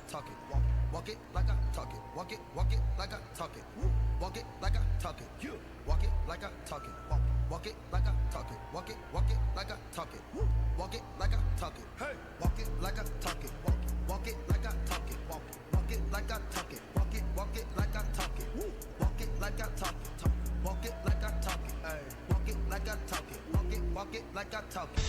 talk it. Walk it like I talk it. Walk it like I talk it. Walk it like I talk it. You walk it like I talk it. Walk it like I talk it. Walk it like I talk it. Walk it like I talk it. Hey, walk it like I talk it. Walk it like I talk it. Walk it like I talk it. Walk it like I talk it. Walk it like I talk it. Walk it like I talk it. Hey, walk it like I talk it. Walk it like I talk it.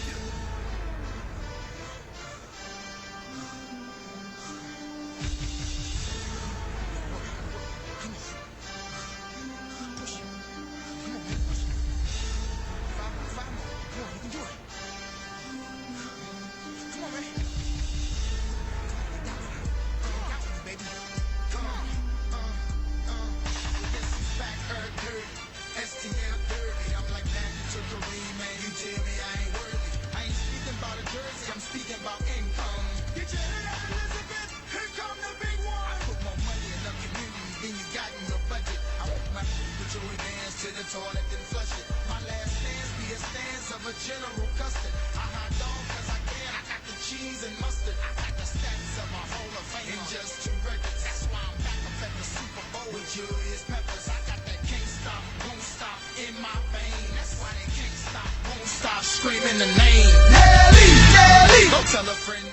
Screaming the name, Nelly, Nelly. Go tell a friend.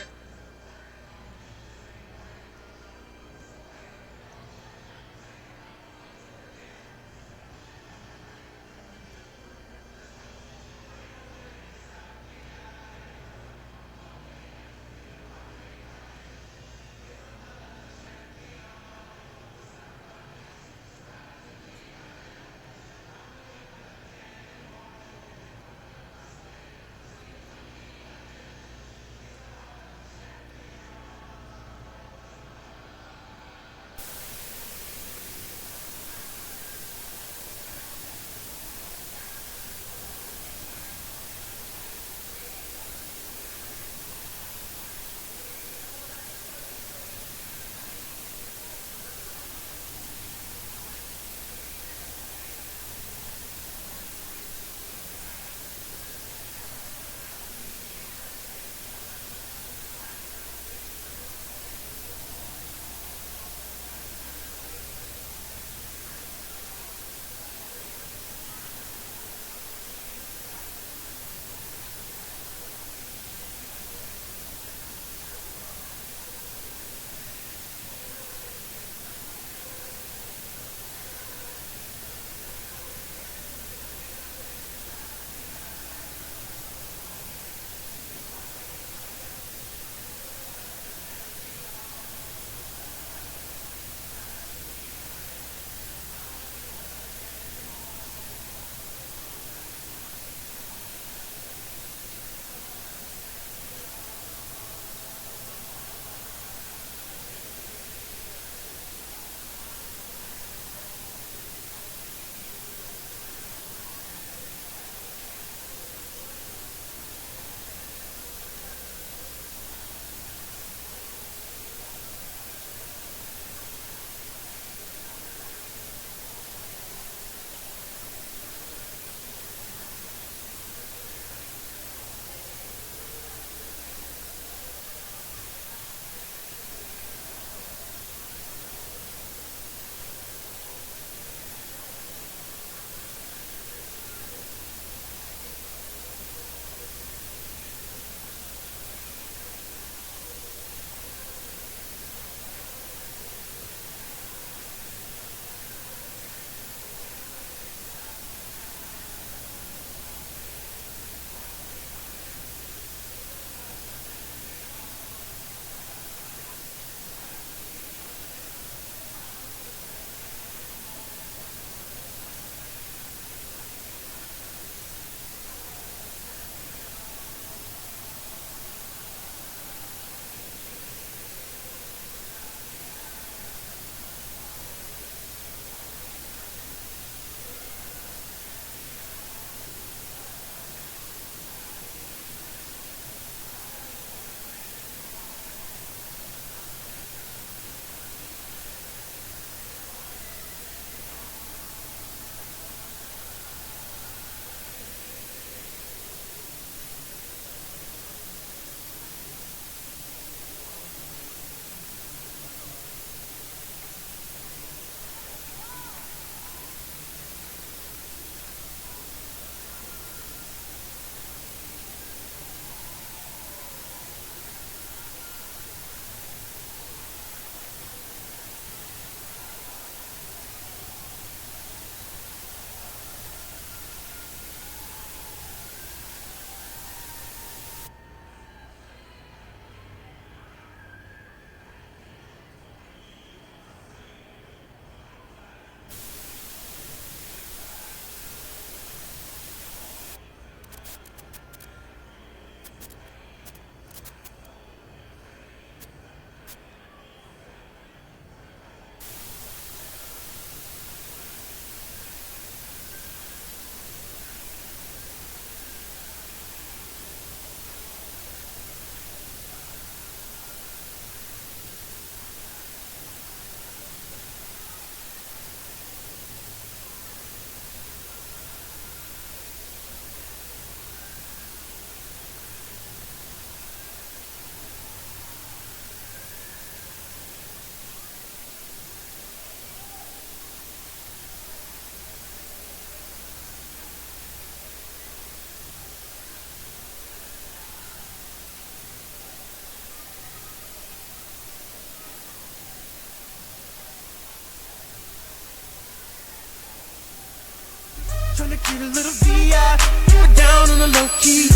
Get a little VI, keep it down on the low key.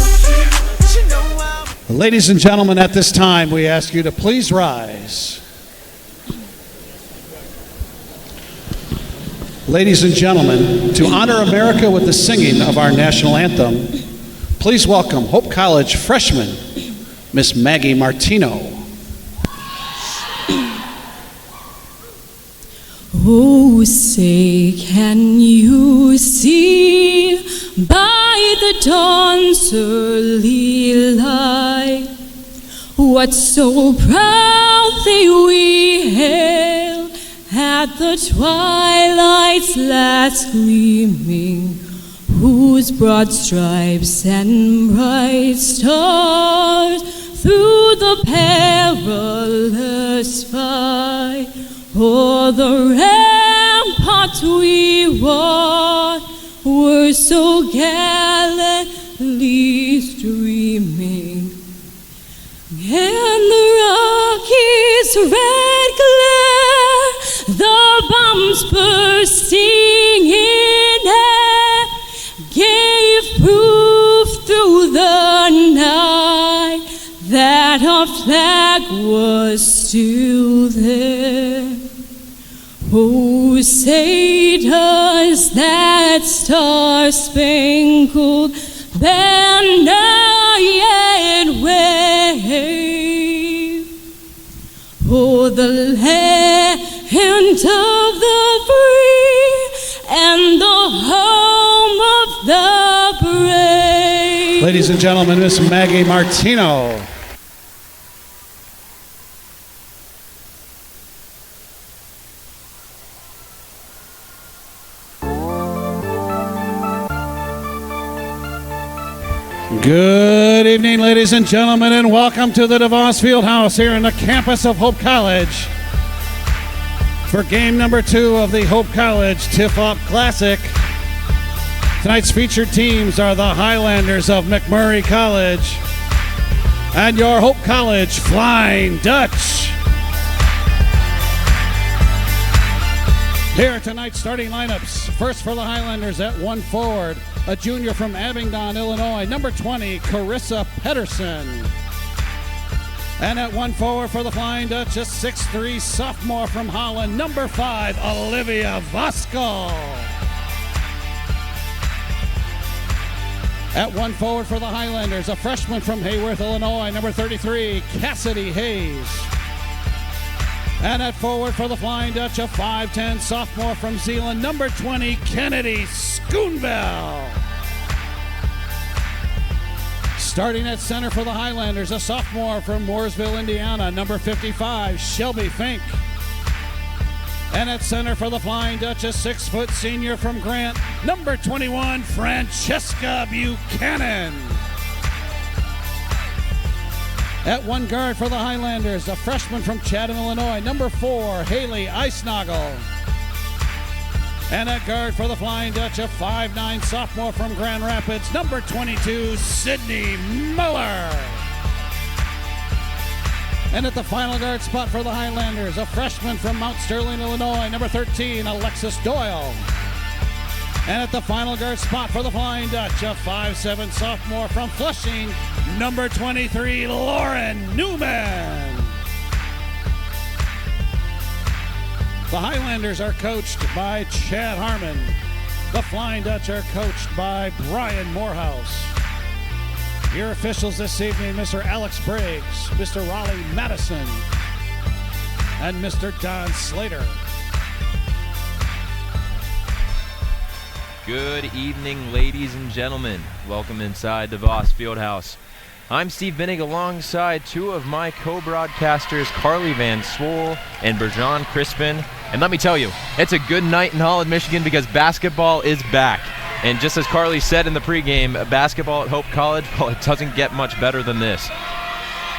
You know I'm... Ladies and gentlemen, at this time, we ask you to please rise. Ladies and gentlemen, to honor America with the singing of our national anthem, please welcome Hope College freshman, Miss Maggie Martino. Oh, say, can you see by the dawn's early light what so proudly we hailed at the twilight's last gleaming, whose broad stripes and bright stars through the perilous fight o'er the ramparts we walked were so gallantly streaming, and the Rockies' red glare, the bombs bursting in air, gave proof through the night that our flag was still there. Oh, say does that star-spangled banner yet wave o'er the land of the free and the home of the brave? Ladies and gentlemen, Miss Maggie Martino. Good evening, ladies and gentlemen, and welcome to the DeVos Fieldhouse here in the campus of Hope College for game number 2 of the Hope College Tip-Off Classic. Tonight's featured teams are the Highlanders of MacMurray College and your Hope College Flying Dutch. Here are tonight's starting lineups. First for the Highlanders at 1 forward, a junior from Abingdon, Illinois, number 20, Carissa Pedersen. And at 1 forward for the Flying Dutch, a 6'3" sophomore from Holland, number 5, Olivia Voskal. At 1 forward for the Highlanders, a freshman from Hayworth, Illinois, number 33, Cassidy Hayes. And at forward for the Flying Dutch, a 5'10" sophomore from Zeeland, number 20, Kennedy Schoonville. Starting at center for the Highlanders, a sophomore from Mooresville, Indiana, number 55, Shelby Fink. And at center for the Flying Dutch, a 6-foot senior from Grant, number 21, Francesca Buchanan. At 1 guard for the Highlanders, a freshman from Chatham, Illinois, number 4, Haley Eisnagel. And at guard for the Flying Dutch, a 5'9" sophomore from Grand Rapids, number 22, Sydney Miller. And at the final guard spot for the Highlanders, a freshman from Mount Sterling, Illinois, number 13, Alexis Doyle. And at the final guard spot for the Flying Dutch, a 5'7" sophomore from Flushing, number 23, Lauren Newman. The Highlanders are coached by Chad Harmon. The Flying Dutch are coached by Brian Morehouse. Your officials this evening, Mr. Alex Briggs, Mr. Raleigh Madison, and Mr. Don Slater. Good evening, ladies and gentlemen. Welcome inside DeVos Fieldhouse. I'm Steve Binnig alongside 2 of my co-broadcasters, Carly Van Swoel and Berjan Crispin. And let me tell you, it's a good night in Holland, Michigan, because basketball is back. And just as Carly said in the pregame, basketball at Hope College, well, it doesn't get much better than this.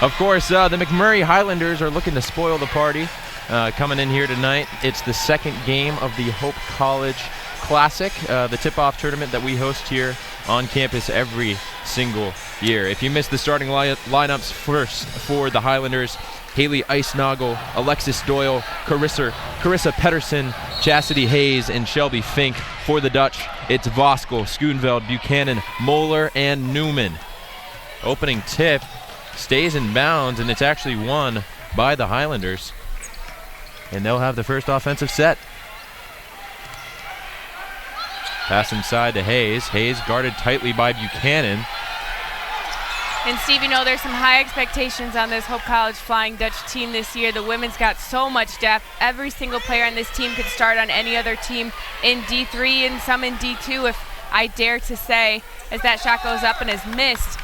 Of course, the MacMurray Highlanders are looking to spoil the party coming in here tonight. It's the second game of the Hope College Classic, the tip-off tournament that we host here on campus every single year. If you missed the starting lineups, first for the Highlanders, Haley Eisnagel, Alexis Doyle, Carissa Pedersen, Chastity Hayes, and Shelby Fink. For the Dutch, it's Voskel, Schoonveld, Buchanan, Moeller, and Newman. Opening tip stays in bounds, and it's actually won by the Highlanders. And they'll have the first offensive set. Pass inside to Hayes. Hayes guarded tightly by Buchanan. And Steve, you know there's some high expectations on this Hope College Flying Dutch team this year. The women's got so much depth. Every single player on this team could start on any other team in D3 and some in D2, if I dare to say, as that shot goes up and is missed.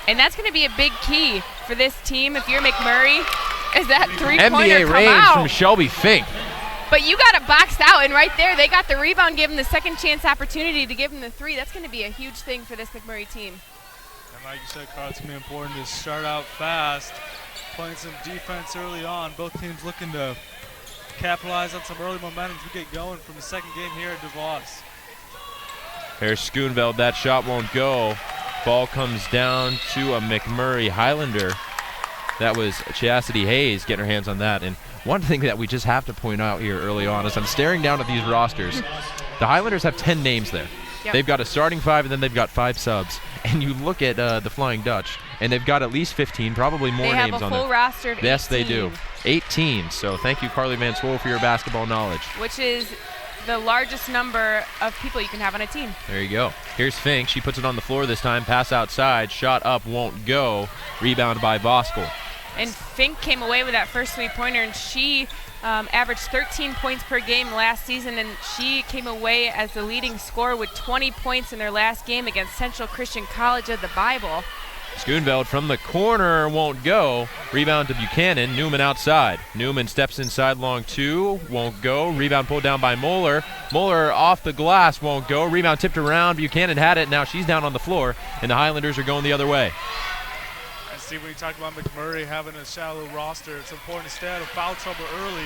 And that's going to be a big key for this team if you're MacMurray, is that three-pointer NBA come range out. from Shelby Fink. But you got it boxed out, and right there they got the rebound, give them the second chance opportunity to give them the three. That's going to be a huge thing for this MacMurray team. And like you said, Carl, it's going to be important to start out fast, playing some defense early on. Both teams looking to capitalize on some early momentum to get going from the second game here at DeVos. Here's Schoonveld. That shot won't go. Ball comes down to a MacMurray Highlander. That was Chastity Hayes getting her hands on that. And one thing that we just have to point out here early on is I'm staring down at these rosters. The Highlanders have 10 names there. Yep. They've got a starting 5, and then they've got 5 subs. And you look at the Flying Dutch, and they've got at least 15, probably more names on there. They have a full roster of 18. Yes, they do. 18. So thank you, Carly Van Swoel, for your basketball knowledge. Which is the largest number of people you can have on a team. There you go. Here's Fink. She puts it on the floor this time. Pass outside. Shot up won't go. Rebound by Voskel. And Fink came away with that first three-pointer, and she averaged 13 points per game last season, and she came away as the leading scorer with 20 points in their last game against Central Christian College of the Bible. Schoonveld from the corner won't go. Rebound to Buchanan. Newman outside. Newman steps inside long 2. Won't go. Rebound pulled down by Moeller. Moeller off the glass. Won't go. Rebound tipped around. Buchanan had it. Now she's down on the floor, and the Highlanders are going the other way. And Steve, when you talk about MacMurray having a shallow roster, it's important to stay out of foul trouble early.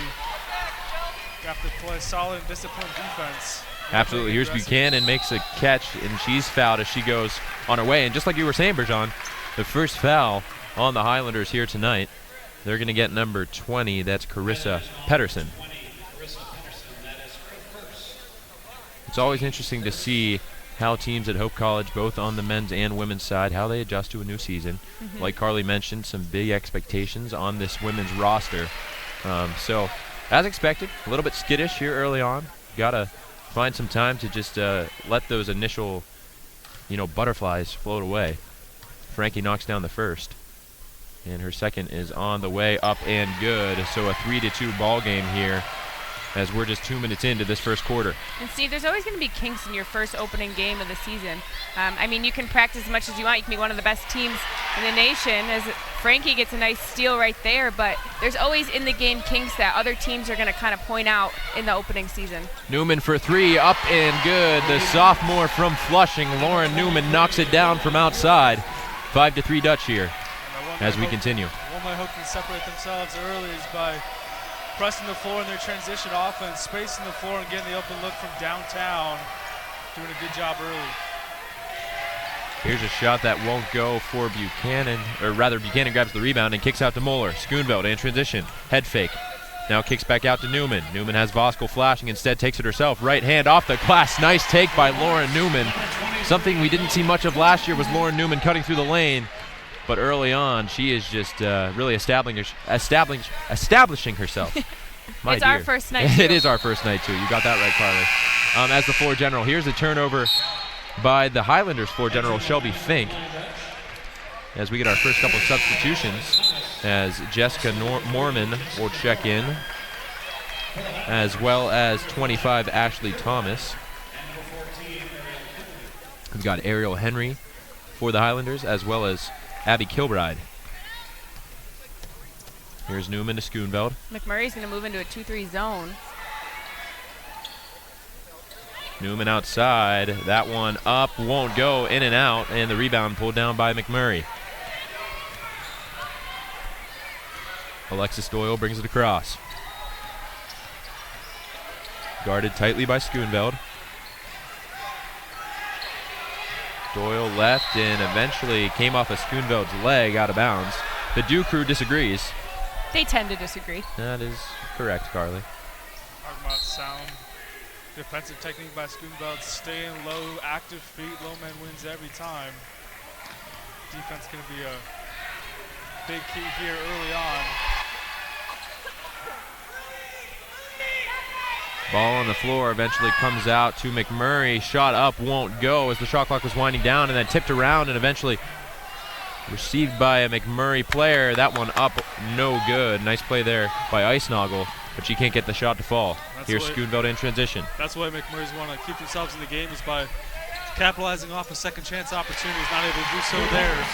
You have to play solid and disciplined defense. Absolutely. Here's Buchanan, makes a catch, and she's fouled as she goes on her way. And just like you were saying, Bergeron, the first foul on the Highlanders here tonight. They're going to get number 20. That's Carissa Pedersen. It's always interesting to see how teams at Hope College, both on the men's and women's side, how they adjust to a new season. Like Carly mentioned, some big expectations on this women's roster. So, as expected, a little bit skittish here early on. Got to find some time to just let those initial, butterflies float away. Frankie knocks down the first, and her second is on the way up and good. So a 3-2 ball game here as we're just 2 minutes into this first quarter. And Steve, there's always going to be kinks in your first opening game of the season. You can practice as much as you want. You can be one of the best teams in the nation, as Frankie gets a nice steal right there, but there's always in the game kinks that other teams are going to kind of point out in the opening season. Newman for 3, up and good. The sophomore from Flushing, Lauren Newman, knocks it down from outside. 5-3 Dutch here as we continue. One way Hope can separate themselves early is by pressing the floor in their transition offense, spacing the floor and getting the open look from downtown, doing a good job early. Here's a shot that won't go for Buchanan, or rather Buchanan grabs the rebound and kicks out to Moeller. Schoonveld in transition, head fake. Now kicks back out to Newman. Newman has Voskel flashing, instead takes it herself. Right hand off the glass, nice take by Lauren Newman. Something we didn't see much of last year was Lauren Newman cutting through the lane. But early on, she is just really establishing herself. It's our first night, too. It is our first night, too. You got that right, Carly. As the floor general, here's a turnover by the Highlanders floor general, Shelby Fink. As we get our first couple of substitutions, as Jessica Mormon will check in, as well as 25, Ashley Thomas. We've got Ariel Henry for the Highlanders, as well as Abby Kilbride. Here's Newman to Schoonveld. MacMurray's going to move into a 2-3 zone. Newman outside. That one up, won't go, in and out, and the rebound pulled down by MacMurray. Alexis Doyle brings it across. Guarded tightly by Schoonveld. Doyle left and eventually came off of Schoonveld's leg out of bounds. The Dew crew disagrees. They tend to disagree. That is correct, Carly. Talking about sound Defensive technique by Schoonveld, staying low, active feet, low man wins every time. Defense going to be a big key here early on. Ball on the floor eventually comes out to MacMurray. Shot up won't go as the shot clock was winding down, and then tipped around and eventually received by a MacMurray player. That one up, no good. Nice play there by Eisnagel, but she can't get the shot to fall. Here's Schoonveld in transition. That's why MacMurray's want to keep themselves in the game, is by capitalizing off a second chance opportunity. Is not able to do so there.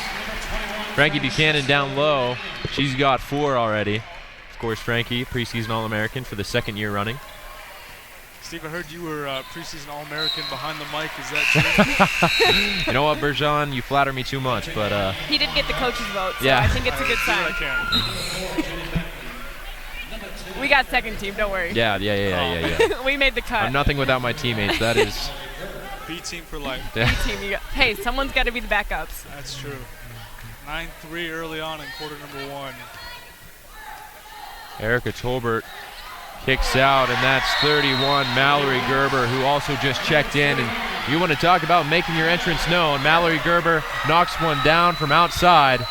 Frankie Buchanan down low. She's got 4 already. Of course, Frankie, preseason All-American for the 2nd year running. Steve, I heard you were preseason All-American behind the mic. Is that true? You know what, Bergeron? You flatter me too much, but he did get the coach's vote, so yeah. I think it's a good sign. We got second team, don't worry. Yeah. We made the cut. I'm nothing without my teammates. That is B team for life. Yeah. B team. Hey, someone's got to be the backups. That's true. 9-3 early on in quarter number 1. Erica Tolbert kicks out, and that's 31, Mallory Gerber, who also just checked in. And you want to talk about making your entrance known. Mallory Gerber knocks one down from outside.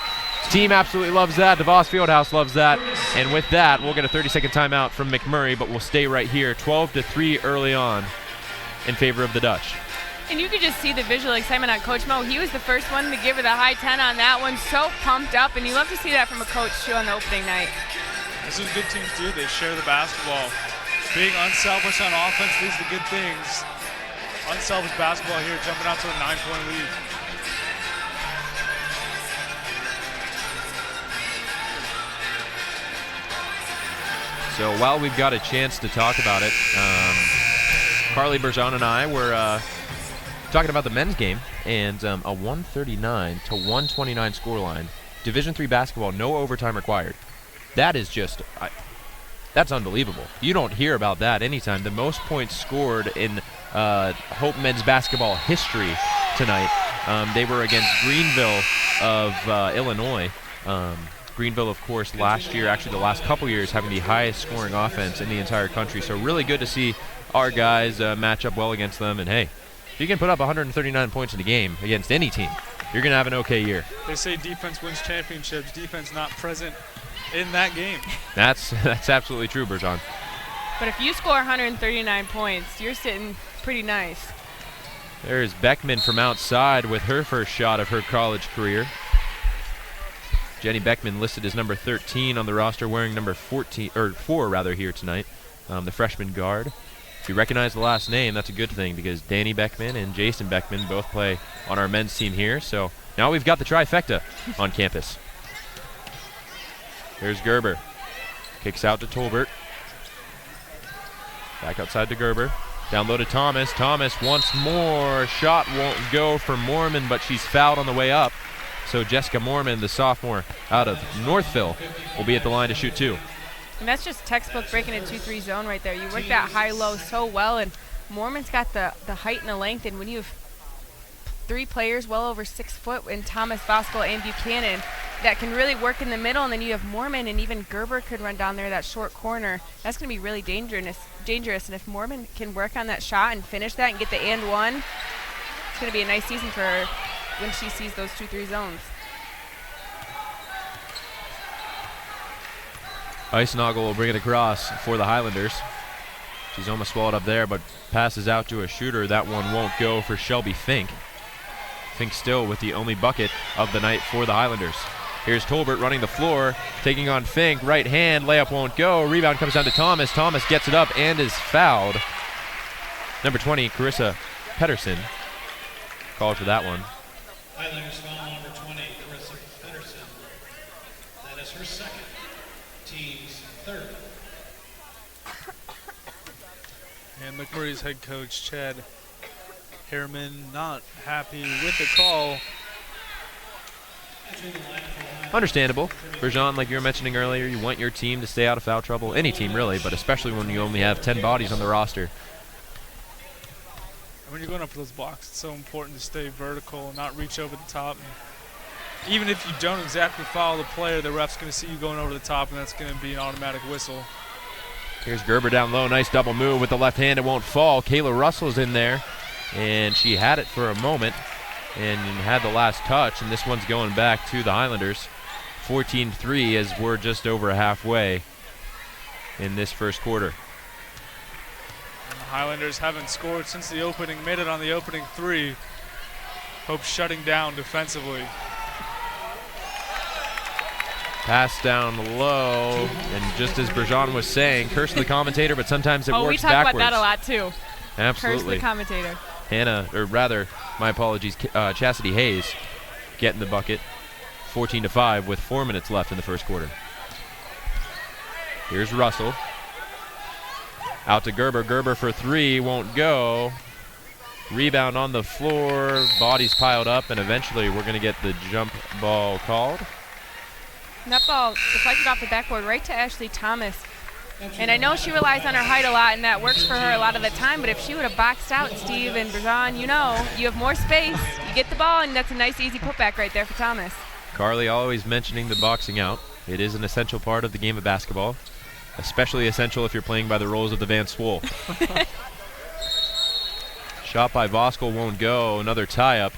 Team absolutely loves that. DeVos Fieldhouse loves that. And with that, we'll get a 30-second timeout from MacMurray, but we'll stay right here. 12-3 early on in favor of the Dutch. And you could just see the visual excitement on Coach Mo. He was the first one to give her the high 10 on that one. So pumped up, and you love to see that from a coach, too, on the opening night. This is what good teams do. They share the basketball. Being unselfish on offense leads to good things. Unselfish basketball here, jumping out to a 9-point lead. So while we've got a chance to talk about it, Carly Bergeron and I were talking about the men's game, and a 139 to 129 scoreline. Division III basketball, no overtime required. That is just, that's unbelievable. You don't hear about that anytime. The most points scored in Hope men's basketball history tonight. They were against Greenville of Illinois. Greenville, of course, last year, actually the last couple years, having the highest scoring offense in the entire country. So really good to see our guys match up well against them. And hey, if you can put up 139 points in a game against any team, you're going to have an okay year. They say defense wins championships. Defense not present in that game. That's absolutely true, Bergeron. But if you score 139 points, you're sitting pretty nice. There's Beckman from outside with her first shot of her college career. Jenny Beckman listed as number 13 on the roster, wearing number 4 here tonight, the freshman guard. If you recognize the last name, that's a good thing, because Danny Beckman and Jason Beckman both play on our men's team here. So now we've got the trifecta on campus. Here's Gerber. Kicks out to Tolbert. Back outside to Gerber. Down low to Thomas. Thomas once more. Shot won't go for Moorman, but she's fouled on the way up. So Jessica Moorman, the sophomore out of Northville, will be at the line to shoot 2. And that's just textbook breaking a 2-3 zone right there. You work that high-low so well, and Moorman's got the height and the length, and when you have 3 players well over 6 foot in Thomas, Voskuhl, and Buchanan that can really work in the middle, and then you have Moorman, and even Gerber could run down there that short corner. That's going to be really dangerous. And if Moorman can work on that shot and finish that and get the and one, it's going to be a nice season for her when she sees those 2-3 zones. Eisnagel will bring it across for the Highlanders. She's almost swallowed up there, but passes out to a shooter. That one won't go for Shelby Fink. Fink still with the only bucket of the night for the Highlanders. Here's Tolbert running the floor, taking on Fink. Right hand, layup won't go. Rebound comes down to Thomas. Thomas gets it up and is fouled. Number 20, Carissa Pedersen, called for that one. Highlanders foul number 20, Carissa Pedersen. That is her second, team's third. And MacMurray's head coach, Chad Harriman, not happy with the call. Understandable. Bergeron, like you were mentioning earlier, you want your team to stay out of foul trouble. Any team, really, but especially when you only have 10 bodies on the roster. When you're going up for those blocks, it's so important to stay vertical and not reach over the top. And even if you don't exactly follow the player, the ref's going to see you going over the top, and that's going to be an automatic whistle. Here's Gerber down low. Nice double move with the left hand. It won't fall. Kayla Russell's in there, and she had it for a moment and had the last touch, and this one's going back to the Highlanders. 14-3 as we're just over halfway in this first quarter. And the Highlanders haven't scored since the opening minute on the opening three. Hope shutting down defensively. Pass down low, and just as Bergeron was saying, curse the commentator, but sometimes it works we talk backwards. about that a lot too. Absolutely. Curse the commentator. Hannah, or rather, my apologies, Chastity Hayes getting the bucket. 14-5 with 4 minutes left in the first quarter. Here's Russell. Out to Gerber. Gerber for three, won't go. Rebound on the floor, bodies piled up, and eventually we're going to get the jump ball called. That ball deflected off the backboard right to Ashley Thomas. And I know she relies on her height a lot, and that works for her a lot of the time, but if she would have boxed out Steve and Bergeron, you know, you have more space, you get the ball, and that's a nice, easy putback right there for Thomas. Carly always mentioning the boxing out. It is an essential part of the game of basketball, especially essential if you're playing by the rules of the Van Swoel. Shot by Voskel won't go. Another tie-up.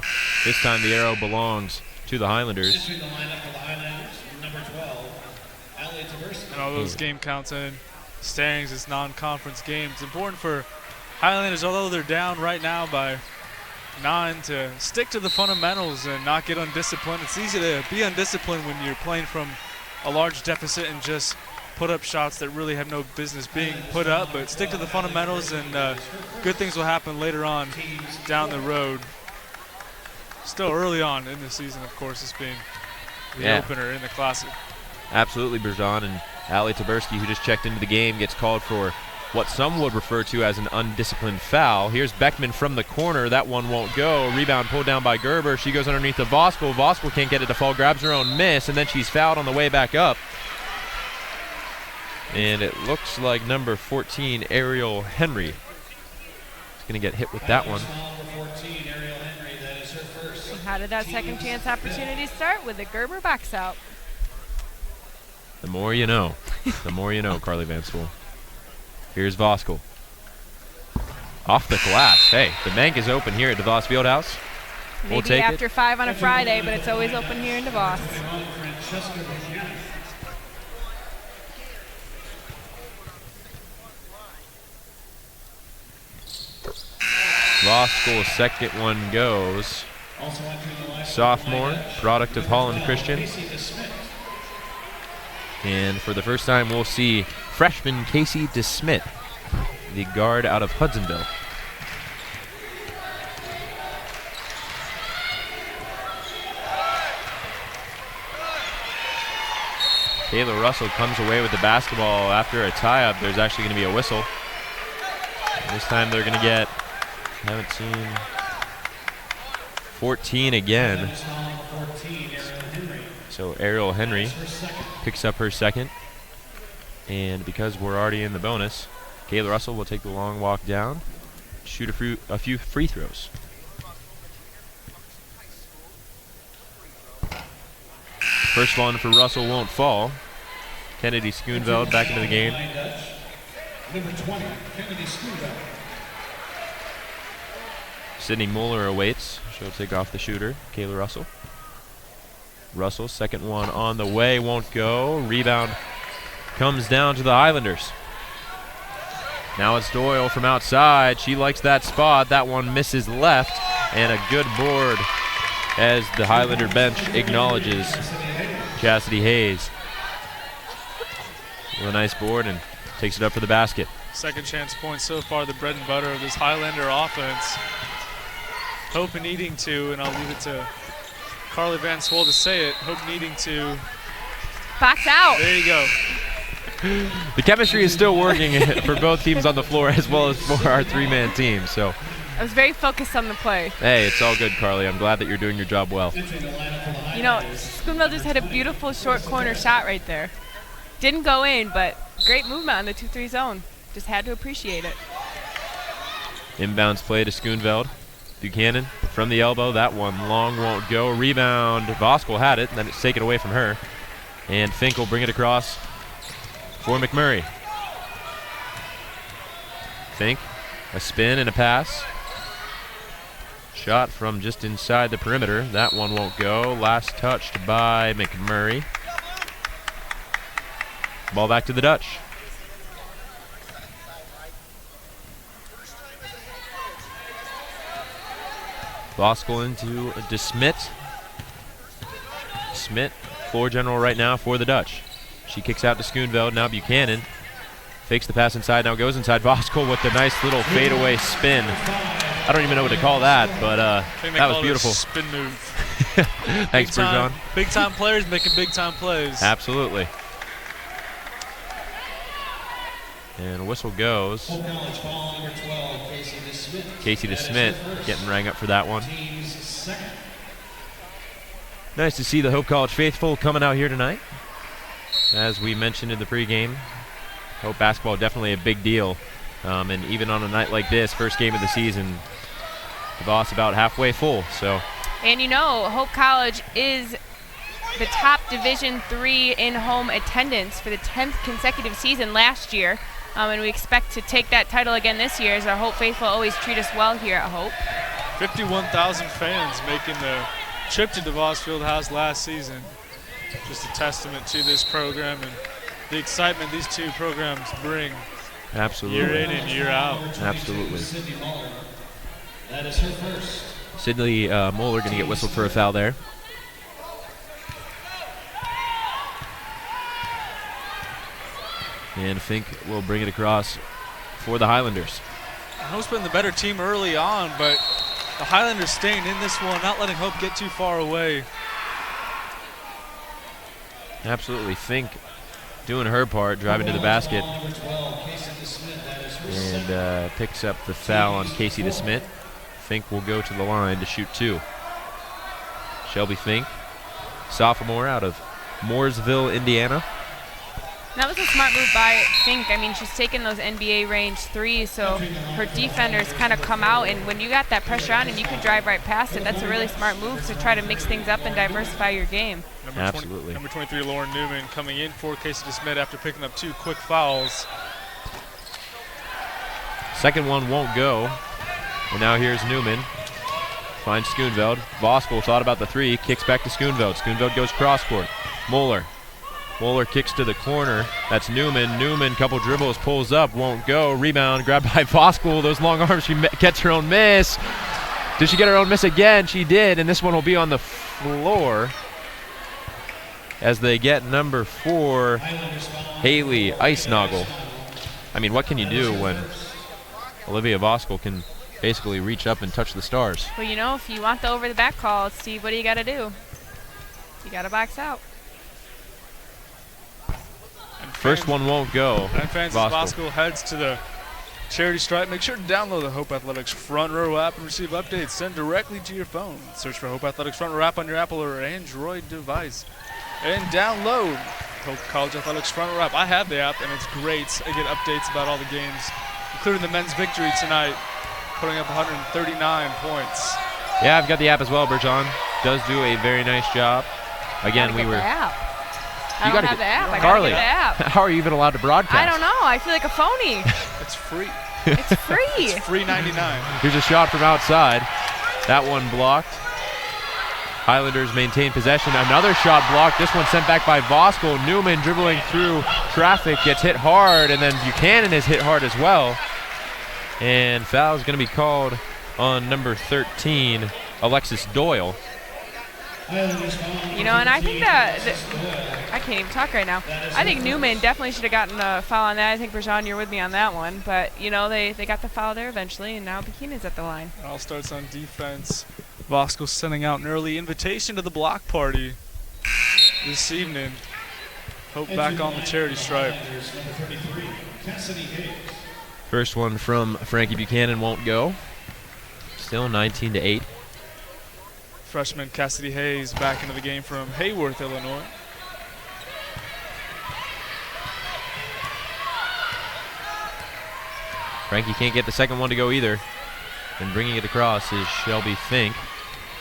This time the arrow belongs to the Highlanders. And all those game counts and standings, it's non-conference games. It's important for Highlanders, although they're down right now by 9, to stick to the fundamentals and not get undisciplined. It's easy to be undisciplined when you're playing from a large deficit and just put up shots that really have no business being put up, but stick to the fundamentals and good things will happen later on down the road. Still early on in the season, of course, this being the opener in the Classic. Absolutely, Bergeron, and Ali Taberski, who just checked into the game, gets called for what some would refer to as an undisciplined foul. Here's Beckman from the corner. That one won't go. Rebound pulled down by Gerber. She goes underneath the Voskel. Voskel can't get it to fall, grabs her own miss, and then she's fouled on the way back up. And it looks like number 14, Ariel Henry, is going to get hit with that one. How did that second chance opportunity start? With a Gerber box out. The more you know. The more you know, Carly Van Swoel. Here's Voskel. Off the glass. Hey, the bank is open here at DeVos Fieldhouse. We'll Maybe take after it. 5 on a Friday, but it's always open here in DeVos. Voskel's second one goes. Sophomore, product of Holland Christian. And for the first time, we'll see freshman Casey DeSmit, the guard out of Hudsonville. Kayla Russell comes away with the basketball after a tie-up. There's actually going to be a whistle. And this time they're going to get, I haven't seen, 14 again. So Ariel Henry picks up her second. And because we're already in the bonus, Kayla Russell will take the long walk down, shoot a few free throws. First one for Russell won't fall. Kennedy Schoonveld back into the game. Number 20, Kennedy Schoonveld. Sydney Mueller awaits. She'll take off the shooter, Kayla Russell. Russell, second one on the way, won't go. Rebound comes down to the Highlanders. Now it's Doyle from outside. She likes that spot. That one misses left, and a good board as the Highlander bench acknowledges Chastity Hayes with a nice board and takes it up for the basket. Second chance point so far, the bread and butter of this Highlander offense. Hope and needing to, and I'll leave it to Carly Van Swoel to say it, Hope needing to. Box out. There you go. The chemistry is still working for both teams on the floor as well as for our three-man team. So I was very focused on the play. hey, it's all good, Carly. I'm glad that you're doing your job well. You know, Schoonveld just had a beautiful short corner shot right there. Didn't go in, but great movement on the 2-3 zone. Just had to appreciate it. Inbounds play to Schoonveld. Buchanan from the elbow. That one long won't go. Rebound. Voskel had it, and then it's taken away from her. And Fink will bring it across for MacMurray. Fink, a spin and a pass. Shot from just inside the perimeter. That one won't go. Last touched by MacMurray. Ball back to the Dutch. Voskuhl into DeSmit. Smith, floor general right now for the Dutch. She kicks out to Schoonveld. Now Buchanan fakes the pass inside. Now goes inside. Voskuhl with the nice little fadeaway spin. I don't even know what to call that, but that was beautiful. Spin move. Thanks, Bergeron. Big time players making big time plays. Absolutely. And whistle goes. Casey DeSmit getting rang up for that one. Nice to see the Hope College faithful coming out here tonight. As we mentioned in the pregame, Hope basketball definitely a big deal. And even on a night like this, first game of the season, DeVos about halfway full. So. And you know, Hope College is the top Division III in-home attendance for the 10th consecutive season last year. And we expect to take that title again this year, as our Hope faithful always treat us well here at Hope. 51,000 fans making the trip to DeVos Fieldhouse last season. Just a testament to this program and the excitement these two programs bring. Absolutely. Year in and year out. Absolutely. Sydney Moeller going to get whistled for a foul there. And Fink will bring it across for the Highlanders. Hope's been the better team early on, but the Highlanders staying in this one, not letting Hope get too far away. Absolutely. Fink doing her part, driving to the basket. And picks up the foul on Casey DeSmit. Fink will go to the line to shoot two. Shelby Fink, sophomore out of Mooresville, Indiana. That was a smart move by Fink. I mean, she's taking those NBA range threes, so her defenders kind of come out, and when you got that pressure on and you can drive right past it, that's a really smart move to try to mix things up and diversify your game. Absolutely. Number 23, Lauren Newman, coming in for Casey DeSmit after picking up two quick fouls. Second one won't go. And now here's Newman. Finds Schoonveld. Voskuhl thought about the three, kicks back to Schoonveld. Schoonveld goes cross court. Moeller kicks to the corner. That's Newman. Newman, couple dribbles, pulls up, won't go. Rebound, grabbed by Voskuhl. Those long arms, she gets her own miss. Did she get her own miss again? She did, and this one will be on the floor as they get number 4, Haley Eisnagel. I mean, what can you do when Olivia Voskuhl can basically reach up and touch the stars? Well, you know, if you want the over-the-back call, Steve, what do you got to do? You got to box out. First one won't go. And fans, as Voskuhl heads to the charity stripe, make sure to download the Hope Athletics Front Row app and receive updates sent directly to your phone. Search for Hope Athletics Front Row app on your Apple or Android device. And download Hope College Athletics Front Row app. I have the app, and it's great. I get updates about all the games, including the men's victory tonight, putting up 139 points. Yeah, I've got the app as well. Bergeron does do a very nice job. Again, we were. I don't have the app. I Carly, gotta get the app. How are you even allowed to broadcast? I don't know. I feel like a phony. It's free. It's free. It's free 99. Here's a shot from outside. That one blocked. Highlanders maintain possession. Another shot blocked. This one sent back by Voskuhl. Newman dribbling through traffic, gets hit hard, and then Buchanan is hit hard as well. And foul is going to be called on number 13, Alexis Doyle. You know, and I think that I can't even talk right now. I think Newman definitely should have gotten a foul on that. I think, Bergeron, you're with me on that one. But, you know, they got the foul there eventually, and now Buchanan's at the line. It all starts on defense. Voskuhl sending out an early invitation to the block party this evening. Hope back on the charity stripe. First one from Frankie Buchanan won't go. Still 19-8. Freshman Cassidy Hayes back into the game from Hayworth, Illinois. Frankie can't get the second one to go either. And bringing it across is Shelby Fink.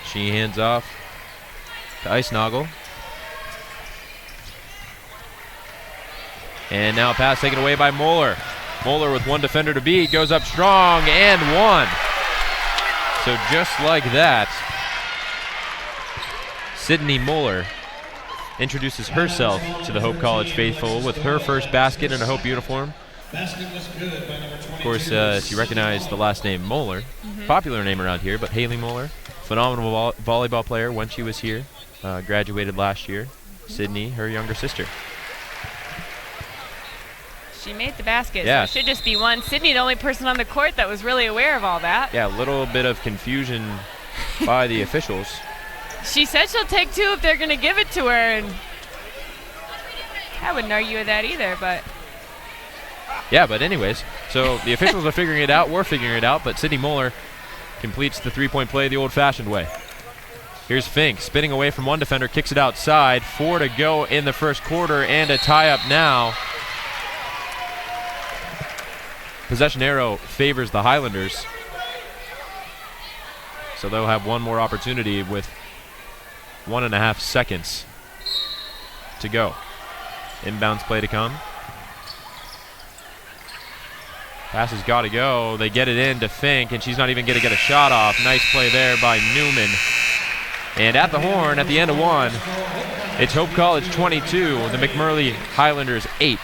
She hands off to Eisnagel. And now a pass taken away by Moeller. Moeller with one defender to beat, goes up strong and one. So just like that, Sydney Moeller introduces herself to the Hope College faithful with her first basket in a Hope uniform. Of course, if you recognize the last name Moeller, popular name around here, but Haley Moeller, phenomenal volleyball player when she was here, graduated last year. Sydney, her younger sister. She made the basket, Yeah. so it should just be one. Sydney, the only person on the court that was really aware of all that. Yeah, a little bit of confusion by the officials. She said she'll take two if they're going to give it to her, and I wouldn't argue with that either, but... Yeah, but anyways, so the officials are figuring it out, we're figuring it out, but Sydney Moeller completes the three-point play the old-fashioned way. Here's Fink, spinning away from one defender, kicks it outside. 4 to go in the first quarter, and a tie-up now. Possession arrow favors the Highlanders, so they'll have one more opportunity with 1.5 seconds to go. Inbounds play to come. Pass has got to go. They get it in to Fink, and she's not even going to get a shot off. Nice play there by Newman. And at the horn, at the end of one, it's Hope College 22, the MacMurray Highlanders 8.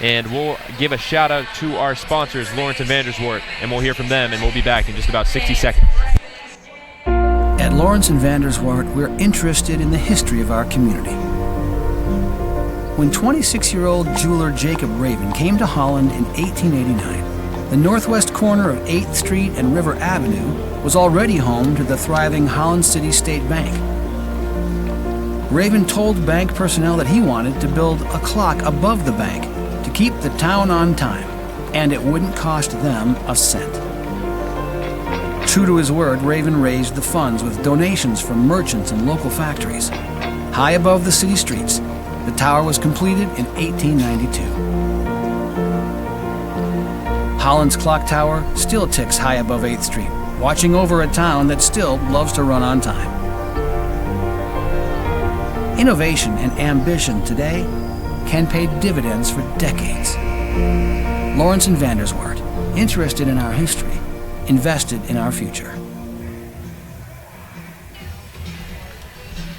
And we'll give a shout out to our sponsors, Lawrence and Vanderswart, and we'll hear from them, and we'll be back in just about 60 seconds. At Lawrence and Vanderswart, we're interested in the history of our community. When 26-year-old jeweler Jacob Raven came to Holland in 1889, the northwest corner of 8th Street and River Avenue was already home to the thriving Holland City State Bank. Raven told bank personnel that he wanted to build a clock above the bank to keep the town on time, and it wouldn't cost them a cent. True to his word, Raven raised the funds with donations from merchants and local factories. High above the city streets, the tower was completed in 1892. Holland's clock tower still ticks high above 8th Street, watching over a town that still loves to run on time. Innovation and ambition today can pay dividends for decades. Lawrence and Vanderswart, interested in our history, invested in our future.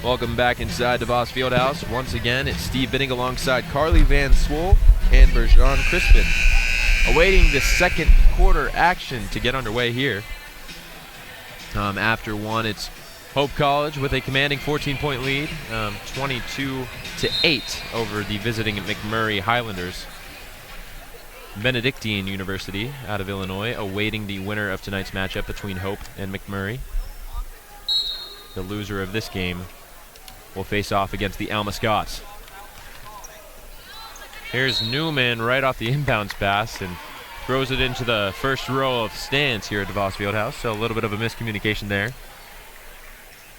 Welcome back inside DeVos Fieldhouse. Once again, it's Steve Binning alongside Carly Van Swoel and Bergeron Crispin, awaiting the second quarter action to get underway here. After one, it's Hope College with a commanding 14-point lead, 22-8 over the visiting MacMurray Highlanders. Benedictine University out of Illinois awaiting the winner of tonight's matchup between Hope and MacMurray. The loser of this game will face off against the Alma Scots. Here's Newman right off the inbounds pass and throws it into the first row of stands here at DeVos Fieldhouse, so a little bit of a miscommunication there.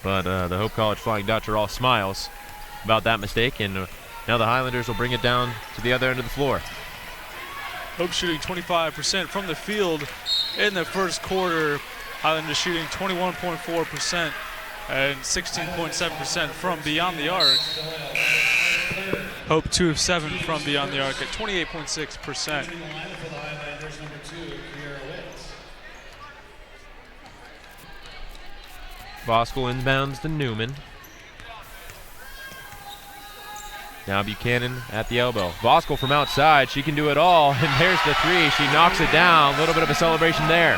But the Hope College Flying Dutch are all smiles about that mistake, and now the Highlanders will bring it down to the other end of the floor. Hope shooting 25% from the field in the first quarter. Highlanders shooting 21.4% and 16.7% from beyond the arc. Hope 2 of 7 from beyond the arc at 28.6%. Voskuhl inbounds to Newman. Now Buchanan at the elbow. Voskuhl from outside. She can do it all. And there's the three. She knocks it down. A little bit of a celebration there.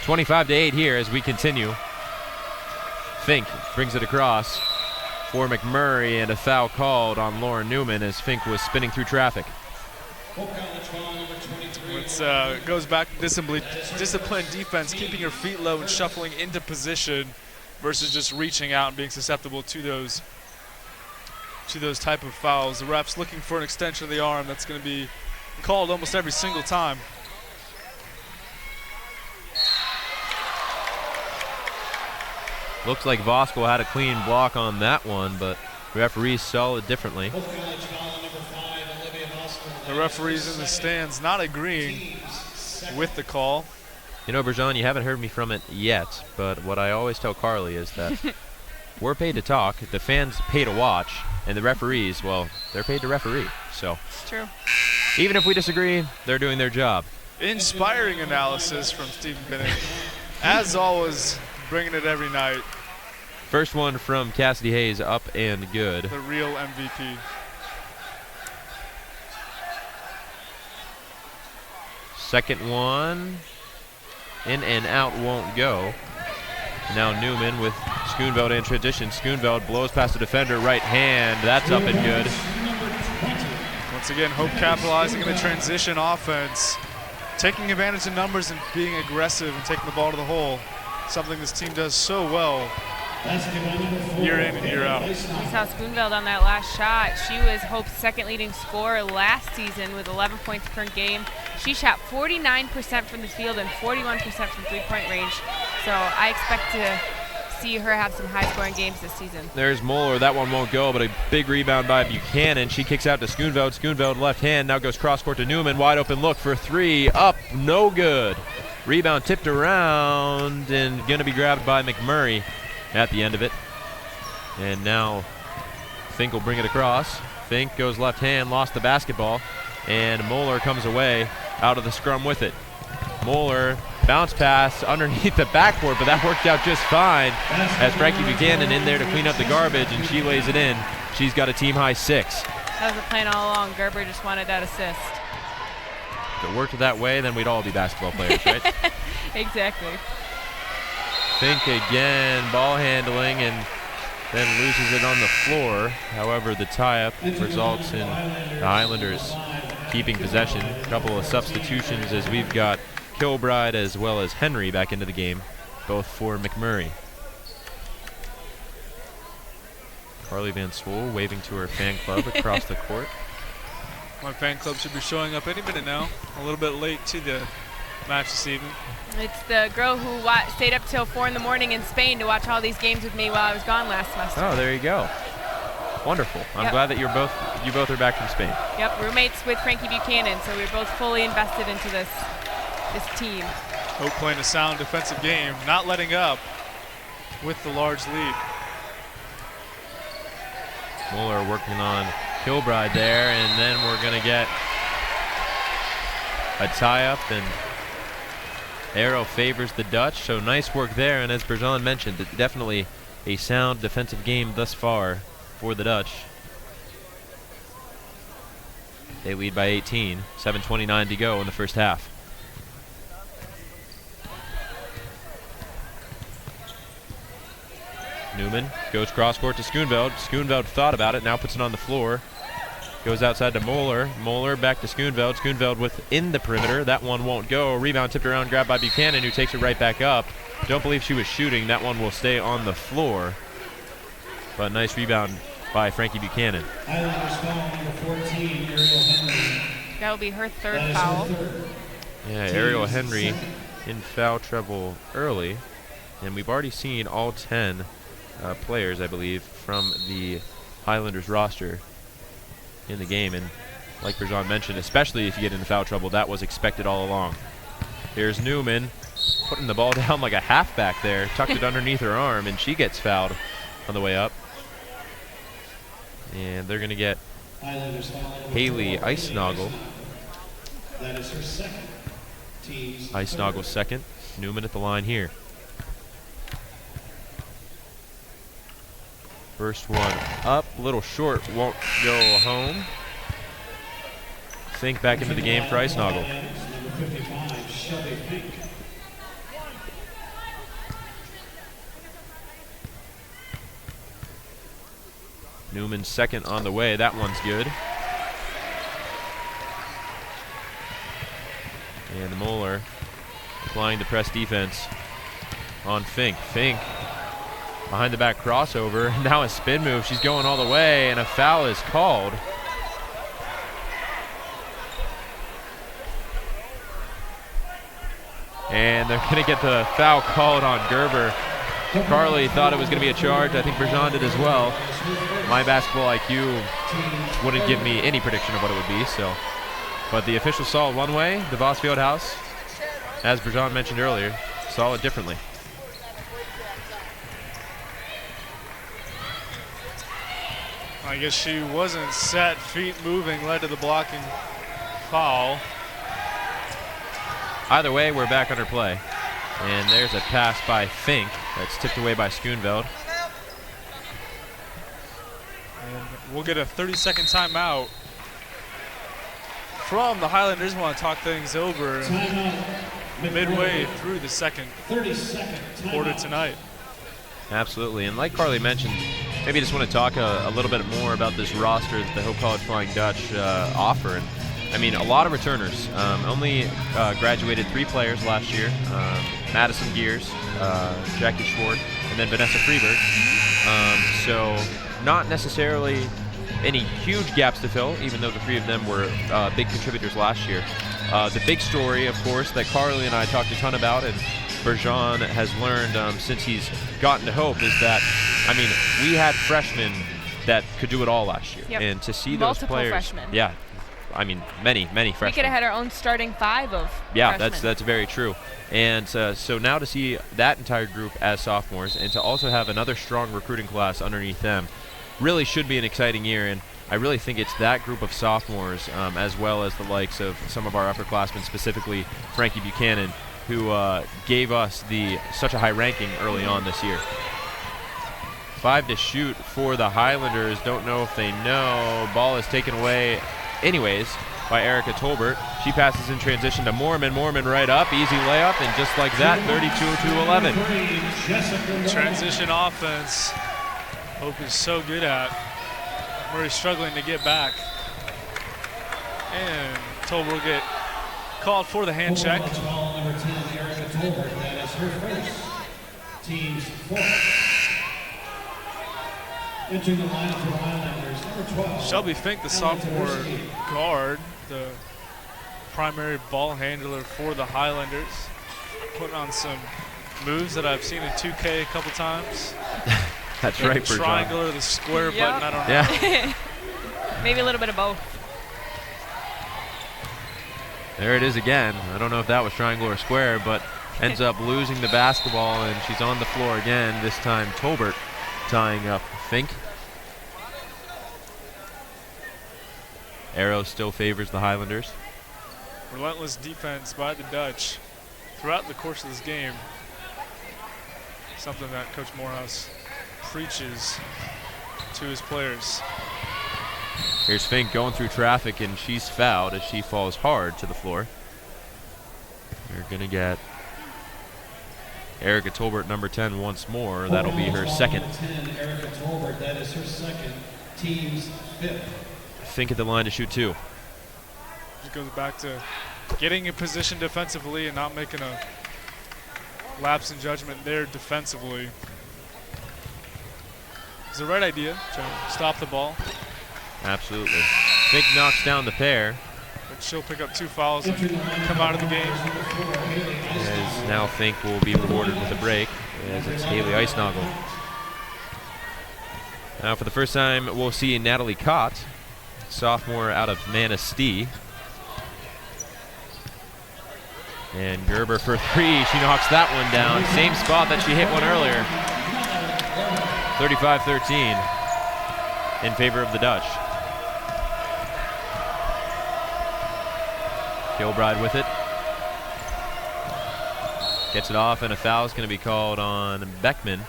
(25-8) here as we continue. Fink brings it across for MacMurray, and a foul called on Lauren Newman as Fink was spinning through traffic. It goes back to disciplined defense, keeping your feet low and shuffling into position versus just reaching out and being susceptible to those type of fouls. The ref's looking for an extension of the arm that's going to be called almost every single time. Looks like Voskuhl had a clean block on that one, but referees saw it differently. The referees in the stands not agreeing with the call. You know, Bergeron, you haven't heard me from it yet, but what I always tell Carly is that we're paid to talk, the fans pay to watch, and the referees, well, they're paid to referee. So It's true. even if we disagree, they're doing their job. Inspiring analysis from Stephen Bennett. As always, bringing it every night. First one from Cassidy Hayes, up and good. The real MVP. Second one, in and out, won't go. Now Newman with Schoonveld in transition. Schoonveld blows past the defender, right hand. That's up and good. Once again, Hope capitalizing in the transition offense. Taking advantage of numbers and being aggressive and taking the ball to the hole. Something this team does so well year in and year out. We saw Schoonveld on that last shot. She was Hope's second leading scorer last season with 11 points per game. She shot 49% from the field and 41% from three-point range. So I expect to see her have some high-scoring games this season. There's Moeller. That one won't go, but a big rebound by Buchanan. She kicks out to Schoonveld. Schoonveld left hand. Now goes cross-court to Newman. Wide open look for three. Up. No good. Rebound tipped around and going to be grabbed by MacMurray at the end of it. And now Fink will bring it across. Fink goes left hand, lost the basketball, and Moeller comes away out of the scrum with it. Moeller bounce pass underneath the backboard, but that worked out just fine as Frankie Buchanan in there to clean up the garbage, and she lays it in. She's got a team-high 6. That was the plan all along. Gerber just wanted that assist. If it worked that way, then we'd all be basketball players, right? Exactly. Fink again, ball handling, and then loses it on the floor. However, the tie-up results in the Highlanders keeping possession. A couple of substitutions as we've got Kilbride as well as Henry back into the game, both for MacMurray. Carly Van Swoel waving to her fan club across the court. My fan club should be showing up any minute now. A little bit late to the match this evening. It's the girl who stayed up till 4 in the morning in Spain to watch all these games with me while I was gone last semester. Oh, there you go. Wonderful. I'm glad that you both are back from Spain. Yep, roommates with Frankie Buchanan, so we're both fully invested into this team. Hope playing a sound defensive game, not letting up with the large lead. Moeller working on Kilbride there, and then we're going to get a tie-up, and arrow favors the Dutch, so nice work there. And as Bergeron mentioned, definitely a sound defensive game thus far for the Dutch. They lead by 18, 7:29 to go in the first half. Newman goes cross-court to Schoonveld. Schoonveld thought about it, now puts it on the floor. Goes outside to Moeller. Moeller back to Schoonveld. Schoonveld within the perimeter. That one won't go. Rebound tipped around, grabbed by Buchanan, who takes it right back up. Don't believe she was shooting. That one will stay on the floor. But nice rebound by Frankie Buchanan. Highlanders foul number 14, Ariel Henry. That'll be her third foul. Yeah, Ariel Henry in foul trouble early. And we've already seen all 10 players, I believe, from the Highlanders roster in the game, and like Bergeron mentioned, especially if you get into foul trouble, that was expected all along. Here's Newman putting the ball down like a halfback there, tucked it underneath her arm, and she gets fouled on the way up. And they're going to get Haley Eisnagel. That is her second. Eisnagel's second. Newman at the line here. First one up, a little short, won't go home. Fink back into the game for Eisnagel. Newman's second on the way, that one's good. And Moeller applying the press defense on Fink. Fink behind the back crossover, now a spin move. She's going all the way, and a foul is called. And they're going to get the foul called on Gerber. Carly thought it was going to be a charge. I think Bergeron did as well. My basketball IQ wouldn't give me any prediction of what it would be. But the officials saw it one way. DeVos Fieldhouse, as Bergeron mentioned earlier, saw it differently. I guess she wasn't set. Feet moving led to the blocking foul. Either way, we're back under play. And there's a pass by Fink that's tipped away by Schoonveld. And we'll get a 30-second timeout from the Highlanders. Want to talk things over midway through the second quarter tonight. Absolutely, and like Carly mentioned, maybe just want to talk a little bit more about this roster that the Hope College Flying Dutch offer. And I mean, a lot of returners. Only graduated 3 players last year. Madison Gears, Jackie Schwartz, and then Vanessa Freeberg. So not necessarily any huge gaps to fill, even though the 3 of them were big contributors last year. The big story, of course, that Carly and I talked a ton about, and Bergeron has learned since he's gotten to Hope, is that, I mean, we had freshmen that could do it all last year. Yep. And to see Multiple those players. freshmen. Yeah. I mean, many freshmen. We could have had our own starting 5 of Yeah, freshmen. that's very true. And so now to see that entire group as sophomores and to also have another strong recruiting class underneath them really should be an exciting year. And I really think it's that group of sophomores, as well as the likes of some of our upperclassmen, specifically Frankie Buchanan, who gave us such a high ranking early on this year. 5 to shoot for the Highlanders. Don't know if they know. Ball is taken away anyways by Erica Tolbert. She passes in transition to Moorman. Moorman right up. Easy layup, and just like that, 32-11. Transition offense. Hope is so good at. Murray struggling to get back. And Tolbert will get called for the hand check. Foul number 10, Erica Tolbert. That is her first. Team's 4th. Entering the lineup for the Highlanders, number 12. Shelby Fink, the sophomore guard, the primary ball handler for the Highlanders, putting on some moves that I've seen in 2K a couple times. That's right, the triangle or the square button, I don't know. Yeah. Maybe a little bit of both. There it is again. I don't know if that was triangle or square, but ends up losing the basketball, and she's on the floor again. This time Tolbert tying up Fink. Arrow still favors the Highlanders. Relentless defense by the Dutch throughout the course of this game. Something that Coach Morehouse preaches to his players. Here's Fink going through traffic, and she's fouled as she falls hard to the floor. We're going to get Erica Tolbert, number 10, once more. That'll be her second. 10, Erica Tolbert. That is her second. Team's 5th. Fink at the line to shoot 2. It goes back to getting in position defensively and not making a lapse in judgment there defensively. It's the right idea to stop the ball. Absolutely. Fink knocks down the pair. But she'll pick up 2 fouls and come out of the game. As now Fink will be rewarded with a break, as it's Haley Eisnagel. Now for the first time, we'll see Natalie Kott, sophomore out of Manistee. And Gerber for 3. She knocks that one down. Same spot that she hit one earlier. 35-13 in favor of the Dutch. Kilbride with it. Gets it off, and a foul is going to be called on Beckman.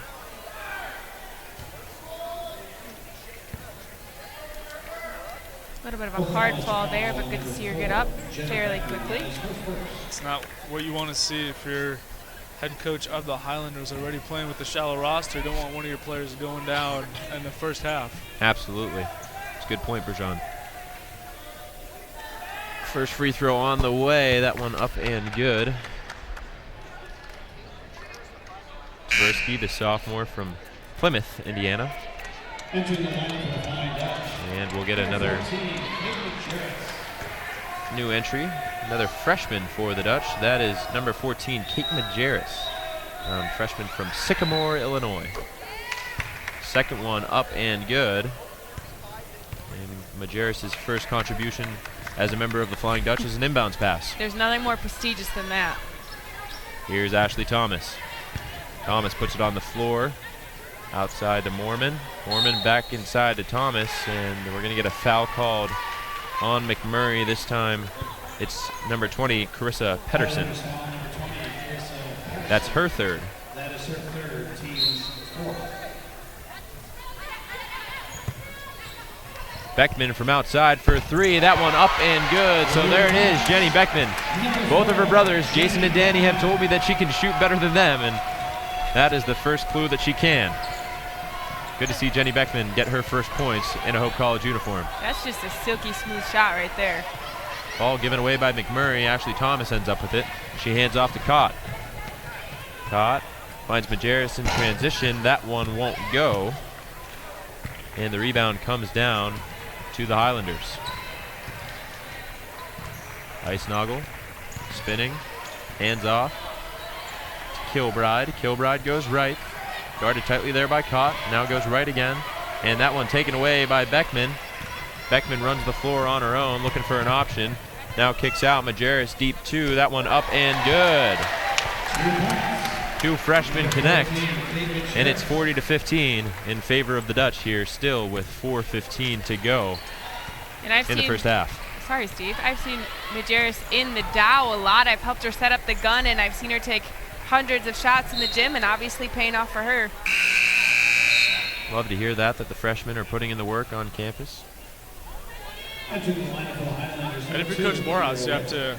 A little bit of a hard fall there, but good to see her get up fairly quickly. It's not what you want to see if you're head coach of the Highlanders already playing with the shallow roster. You don't want one of your players going down in the first half. Absolutely. It's a good point, Bergeron. First free throw on the way. That one up and good. Tversky, the sophomore from Plymouth, Indiana. And we'll get another new entry, another freshman for the Dutch. That is number 14, Kate Majerus, freshman from Sycamore, Illinois. Second one up and good. And Majerus' first contribution as a member of the Flying Dutch is an inbounds pass. There's nothing more prestigious than that. Here's Ashley Thomas. Thomas puts it on the floor. Outside to Mormon. Mormon back inside to Thomas, and we're going to get a foul called on MacMurray. This time it's number 20, Carissa Pedersen. That's her third. That is her third, team's fourth. Beckman from outside for three. That one up and good. So there it is, Jenny Beckman. Both of her brothers, Jason and Danny, have told me that she can shoot better than them, and that is the first clue that she can. Good to see Jenny Beckman get her first points in a Hope College uniform. That's just a silky smooth shot right there. Ball given away by MacMurray. Ashley Thomas ends up with it. She hands off to Cott. Cott finds Majerus in transition. That one won't go. And the rebound comes down to the Highlanders. Icenoggle spinning. Hands off to Kilbride. Kilbride goes right. Guarded tightly there by Cott. Now goes right again. And that one taken away by Beckman. Beckman runs the floor on her own, looking for an option. Now kicks out. Majerus deep two. That one up and good. Two freshmen connect. And it's 40-15 in favor of the Dutch here, still with 4:15 to go in the first half. Sorry, Steve. I've seen Majerus in the Dow a lot. I've helped her set up the gun, and I've seen her take hundreds of shots in the gym, and obviously paying off for her. Love to hear that the freshmen are putting in the work on campus. And if you're Coach Morehouse, you have to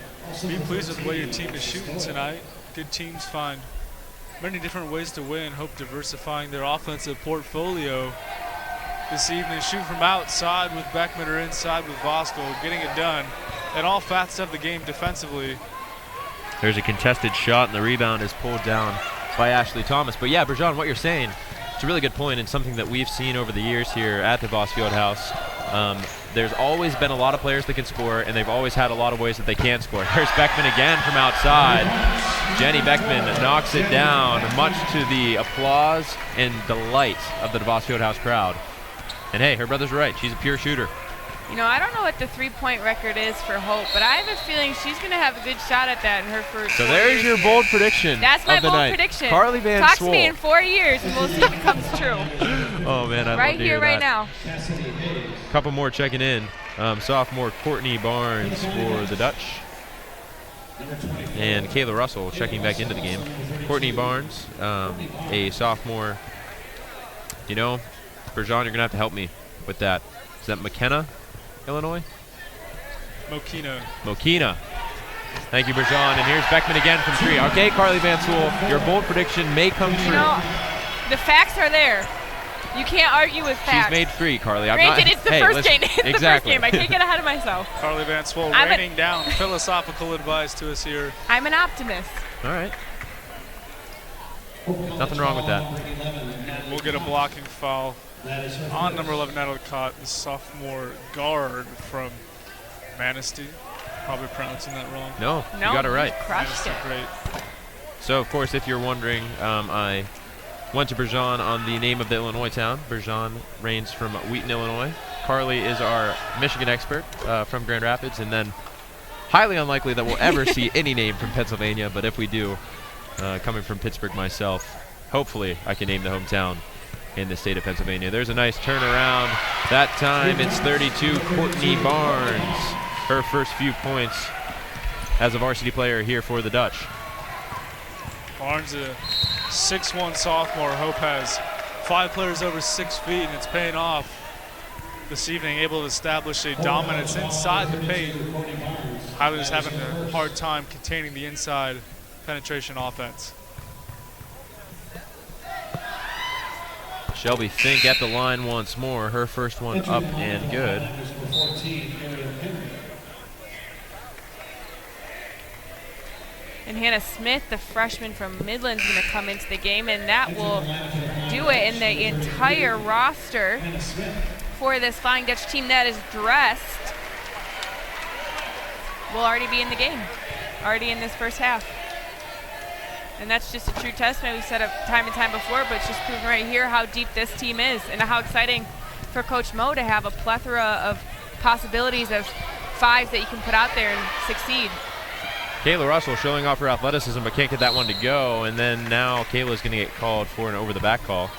be pleased with the way your team is shooting tonight. Good teams find many different ways to win. Hope diversifying their offensive portfolio this evening. Shoot from outside with Beckman or inside with Voskel, getting it done in all facets of the game defensively. There's a contested shot, and the rebound is pulled down by Ashley Thomas. But yeah, Bergeron, what you're saying, it's a really good point, and something that we've seen over the years here at the Voss Fieldhouse. There's always been a lot of players that can score, and they've always had a lot of ways that they can score. There's Beckman again from outside. Jenny Beckman knocks it down, much to the applause and delight of the DeVos Fieldhouse crowd. And hey, her brother's right. She's a pure shooter. You know, I don't know what the three-point record is for Hope, but I have a feeling she's going to have a good shot at that in her first 4 So there's years. your bold prediction. That's my of the bold night. prediction. Carly Van Talk Swoel. to me in 4 years, and we'll see if it comes true. Oh, man, I right love to here, hear right that. now. Couple more checking in. Sophomore Courtney Barnes for the Dutch. And Kayla Russell checking back into the game. Courtney Barnes, a sophomore. You know, Bergeron, you're going to have to help me with that. Is that McKenna, Illinois? Mokina. Thank you, Bergeron. And here's Beckman again from three. Okay, Carly Van Swoel, your bold prediction may come true. You know, the facts are there. You can't argue with facts. She's made three, Carly. Granted, it's the first game. It's exactly. the first game. I can't get ahead of myself. Carly Van Swoel raining down philosophical advice to us here. I'm an optimist. All right. Nothing wrong with that. We'll get a blocking foul on number 11, Natalie Cott, the sophomore guard from Manistee. Probably pronouncing that wrong. No, you got it right. Crushed it. Great. So, of course, if you're wondering, I went to Bergeron on the name of the Illinois town. Bergeron reigns from Wheaton, Illinois. Carly is our Michigan expert from Grand Rapids, and then highly unlikely that we'll ever see any name from Pennsylvania, but if we do, coming from Pittsburgh myself, hopefully I can name the hometown in the state of Pennsylvania. There's a nice turnaround. That time it's 32, Courtney Barnes. Her first few points as a varsity player here for the Dutch. Barnes, a 6'1" sophomore. Hope has 5 players over 6 feet, and it's paying off this evening, able to establish a dominance inside the paint. Highlanders having a hard time containing the inside penetration offense. Shelby Fink at the line once more. Her first one up and good. And Hannah Smith, the freshman from Midland, is going to come into the game, and that will do it in the entire roster for this Flying Dutch team that is dressed. Will already be in the game, already in this first half. And that's just a true testament. We've said it time and time before, but it's just proven right here how deep this team is and how exciting for Coach Mo to have a plethora of possibilities of fives that you can put out there and succeed. Kayla Russell showing off her athleticism, but can't get that one to go. And then now Kayla's going to get called for an over-the-back call.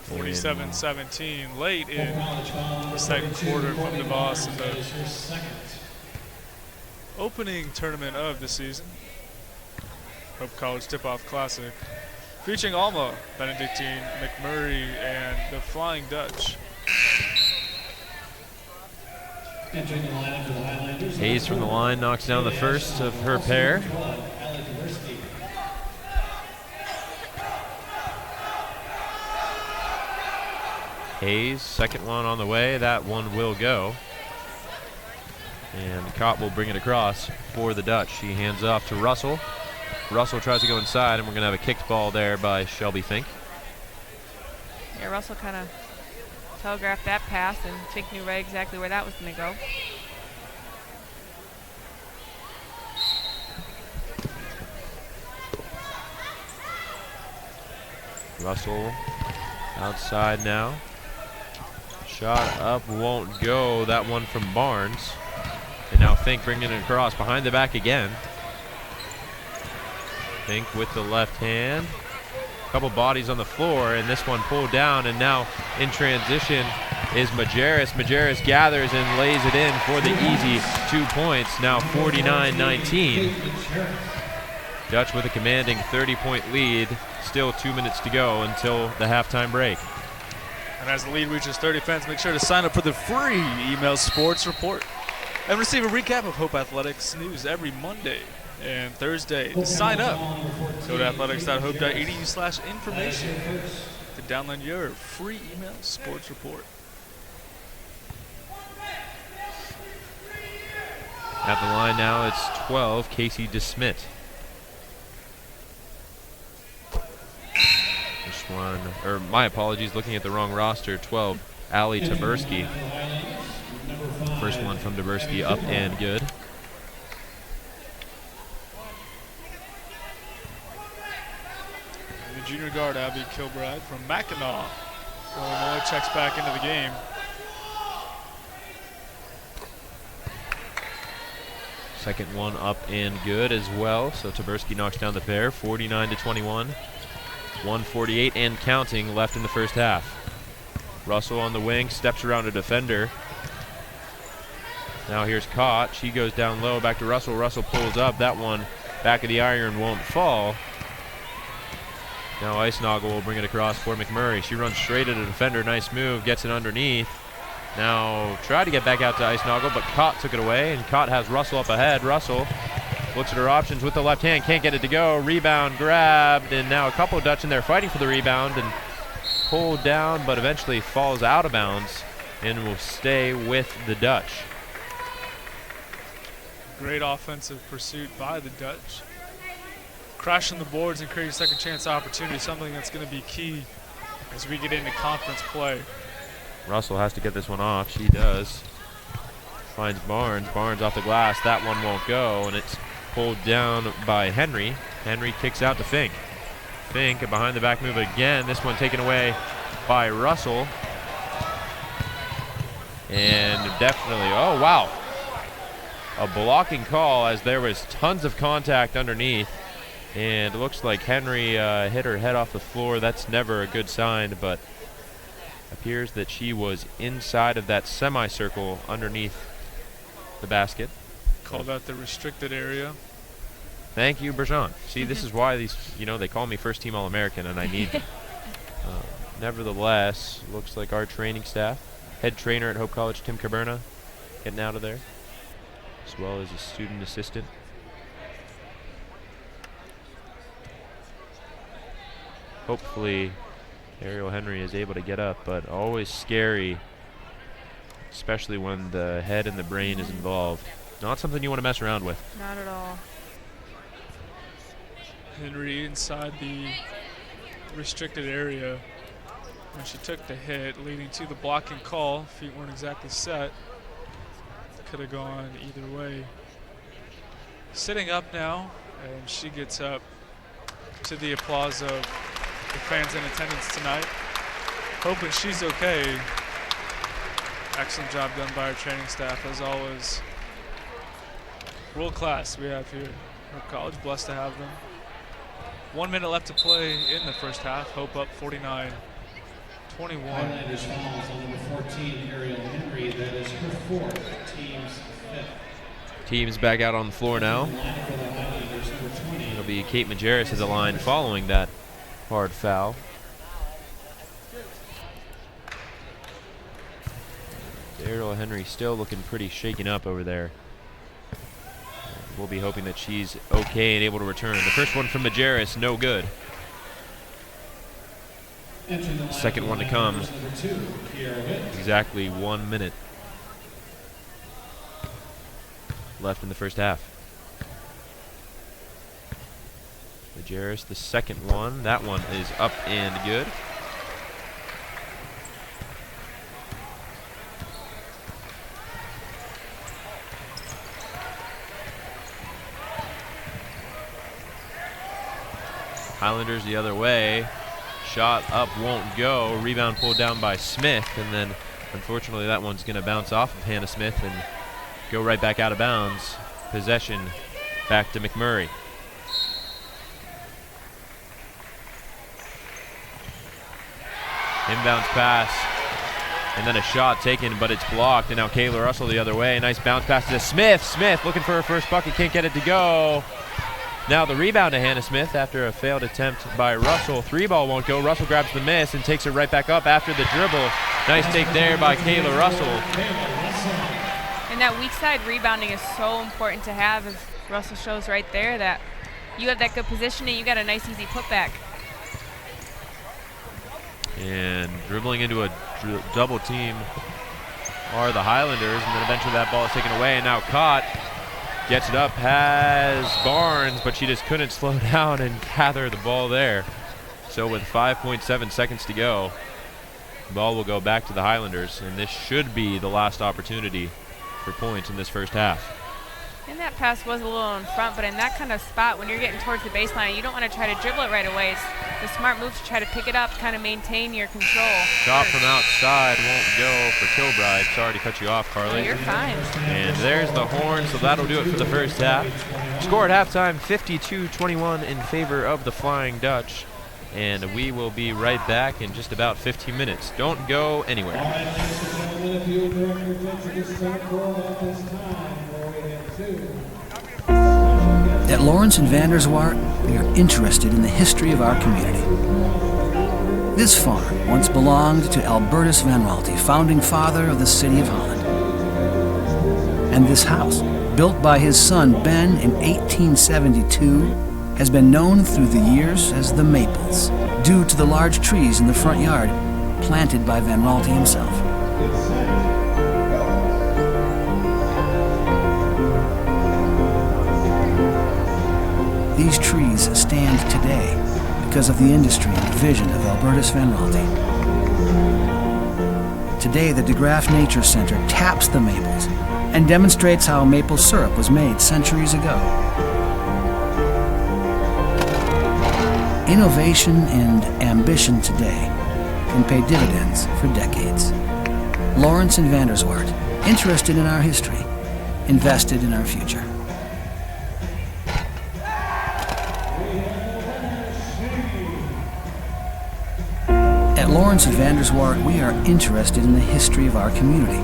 47-17 late in the second quarter from DeVos in the opening tournament of the season. Hope College Tip-Off Classic, featuring Alma, Benedictine, MacMurray, and the Flying Dutch. Hayes from the line knocks down the first of her pair. Hayes, second one on the way. That one will go. And Cott will bring it across for the Dutch. She hands off to Russell. Russell tries to go inside, and we're going to have a kicked ball there by Shelby Fink. Yeah, Russell kind of telegraphed that pass, and Fink knew right exactly where that was going to go. Russell outside now. Shot up, won't go. That one from Barnes. And now Fink bringing it across behind the back again. Fink with the left hand. A couple bodies on the floor, and this one pulled down, and now in transition is Majerus. Majerus gathers and lays it in for the easy 2 points. Now 49-19. Dutch with a commanding 30-point lead. Still 2 minutes to go until the halftime break. And as the lead reaches 30 fans, make sure to sign up for the free email sports report and receive a recap of Hope Athletics news every Monday and Thursday. To sign up, go to athletics.hope.edu/information to download your free email sports report. At the line now, it's 12, Casey DeSmit. This one, or my apologies, looking at the wrong roster, 12, Allie Taberski. First one from Taberski, up and good. And the junior guard, Abby Kilbride from Mackinac, Illinois, checks back into the game. Second one up and good as well. So Taberski knocks down the pair, 49-21. 1:48 and counting left in the first half. Russell on the wing, steps around a defender. Now here's Cott. She goes down low, back to Russell. Russell pulls up. That one back of the iron won't fall. Now Icenoggle will bring it across for MacMurray. She runs straight at a defender. Nice move, gets it underneath. Now tried to get back out to Icenoggle, but Cott took it away, and Cott has Russell up ahead. Russell looks at her options with the left hand, can't get it to go. Rebound grabbed, and now a couple of Dutch in there fighting for the rebound and pulled down, but eventually falls out of bounds and will stay with the Dutch. Great offensive pursuit by the Dutch. Crashing the boards and creating second chance opportunity, something that's going to be key as we get into conference play. Russell has to get this one off. She does. Finds Barnes. Barnes off the glass. That one won't go, and it's pulled down by Henry. Henry kicks out to Fink. Fink, a behind the back move again. This one taken away by Russell. And definitely, oh wow. A blocking call as there was tons of contact underneath. And it looks like Henry hit her head off the floor. That's never a good sign, but appears that she was inside of that semicircle underneath the basket. Called that the restricted area. Thank you, Bergeron. See, this is why these, they call me first team All-American, and I need them. Nevertheless, looks like our training staff, head trainer at Hope College, Tim Caberna, getting out of there, as well as a student assistant. Hopefully, Ariel Henry is able to get up, but always scary, especially when the head and the brain is involved. Not something you want to mess around with. Not at all. Henry inside the restricted area when she took the hit, leading to the blocking call. Feet weren't exactly set. Could have gone either way. Sitting up now, and she gets up to the applause of the fans in attendance tonight. Hoping she's okay. Excellent job done by our training staff, as always. World class we have here at Hope College. Blessed to have them. 1 minute left to play in the first half. Hope up 49-21. 21. Highlanders fouls on number 14, Ariel Henry. That is her fourth, team's fifth. Team's back out on the floor now. It'll be Kate Majerus at the line following that hard foul. Ariel Henry still looking pretty shaken up over there. We'll be hoping that she's okay and able to return. The first one from Majerus, no good. Second one to come. Exactly 1 minute left in the first half. Majerus, the second one. That one is up and good. Highlanders the other way. Shot up won't go. Rebound pulled down by Smith, and then unfortunately that one's going to bounce off of Hannah Smith and go right back out of bounds. Possession back to MacMurray. Inbounds pass, and then a shot taken, but it's blocked, and now Kayla Russell the other way. Nice bounce pass to Smith. Smith looking for her first bucket, can't get it to go. Now the rebound to Hannah Smith after a failed attempt by Russell. Three ball won't go. Russell grabs the miss and takes it right back up after the dribble. Nice take there by Kayla Russell. And that weak side rebounding is so important to have, as Russell shows right there that you have that good positioning, you got a nice easy putback. And dribbling into a double team are the Highlanders, and then eventually that ball is taken away and now caught. Gets it up, has Barnes, but she just couldn't slow down and gather the ball there. So with 5.7 seconds to go, the ball will go back to the Highlanders, and this should be the last opportunity for points in this first half. And that pass was a little in front, but in that kind of spot, when you're getting towards the baseline, you don't want to try to dribble it right away. It's the smart move to try to pick it up, kind of maintain your control. Shot from outside won't go for Kilbride. Sorry to cut you off, Carly. Oh, you're fine. And there's the horn, so that'll do it for the first half. Score at halftime, 52-21 in favor of the Flying Dutch. And we will be right back in just about 15 minutes. Don't go anywhere. At Lawrence and Vanderswart, we are interested in the history of our community. This farm once belonged to Albertus Van Raalte, founding father of the city of Holland. And this house, built by his son Ben in 1872, has been known through the years as the Maples, due to the large trees in the front yard planted by Van Raalte himself. These trees stand today because of the industry and vision of Albertus Van Raalte. Today, the DeGraff Nature Center taps the maples and demonstrates how maple syrup was made centuries ago. Innovation and ambition today can pay dividends for decades. Lawrence and Vanderswart, interested in our history, invested in our future. At Lawrence and Vanderswart, we are interested in the history of our community.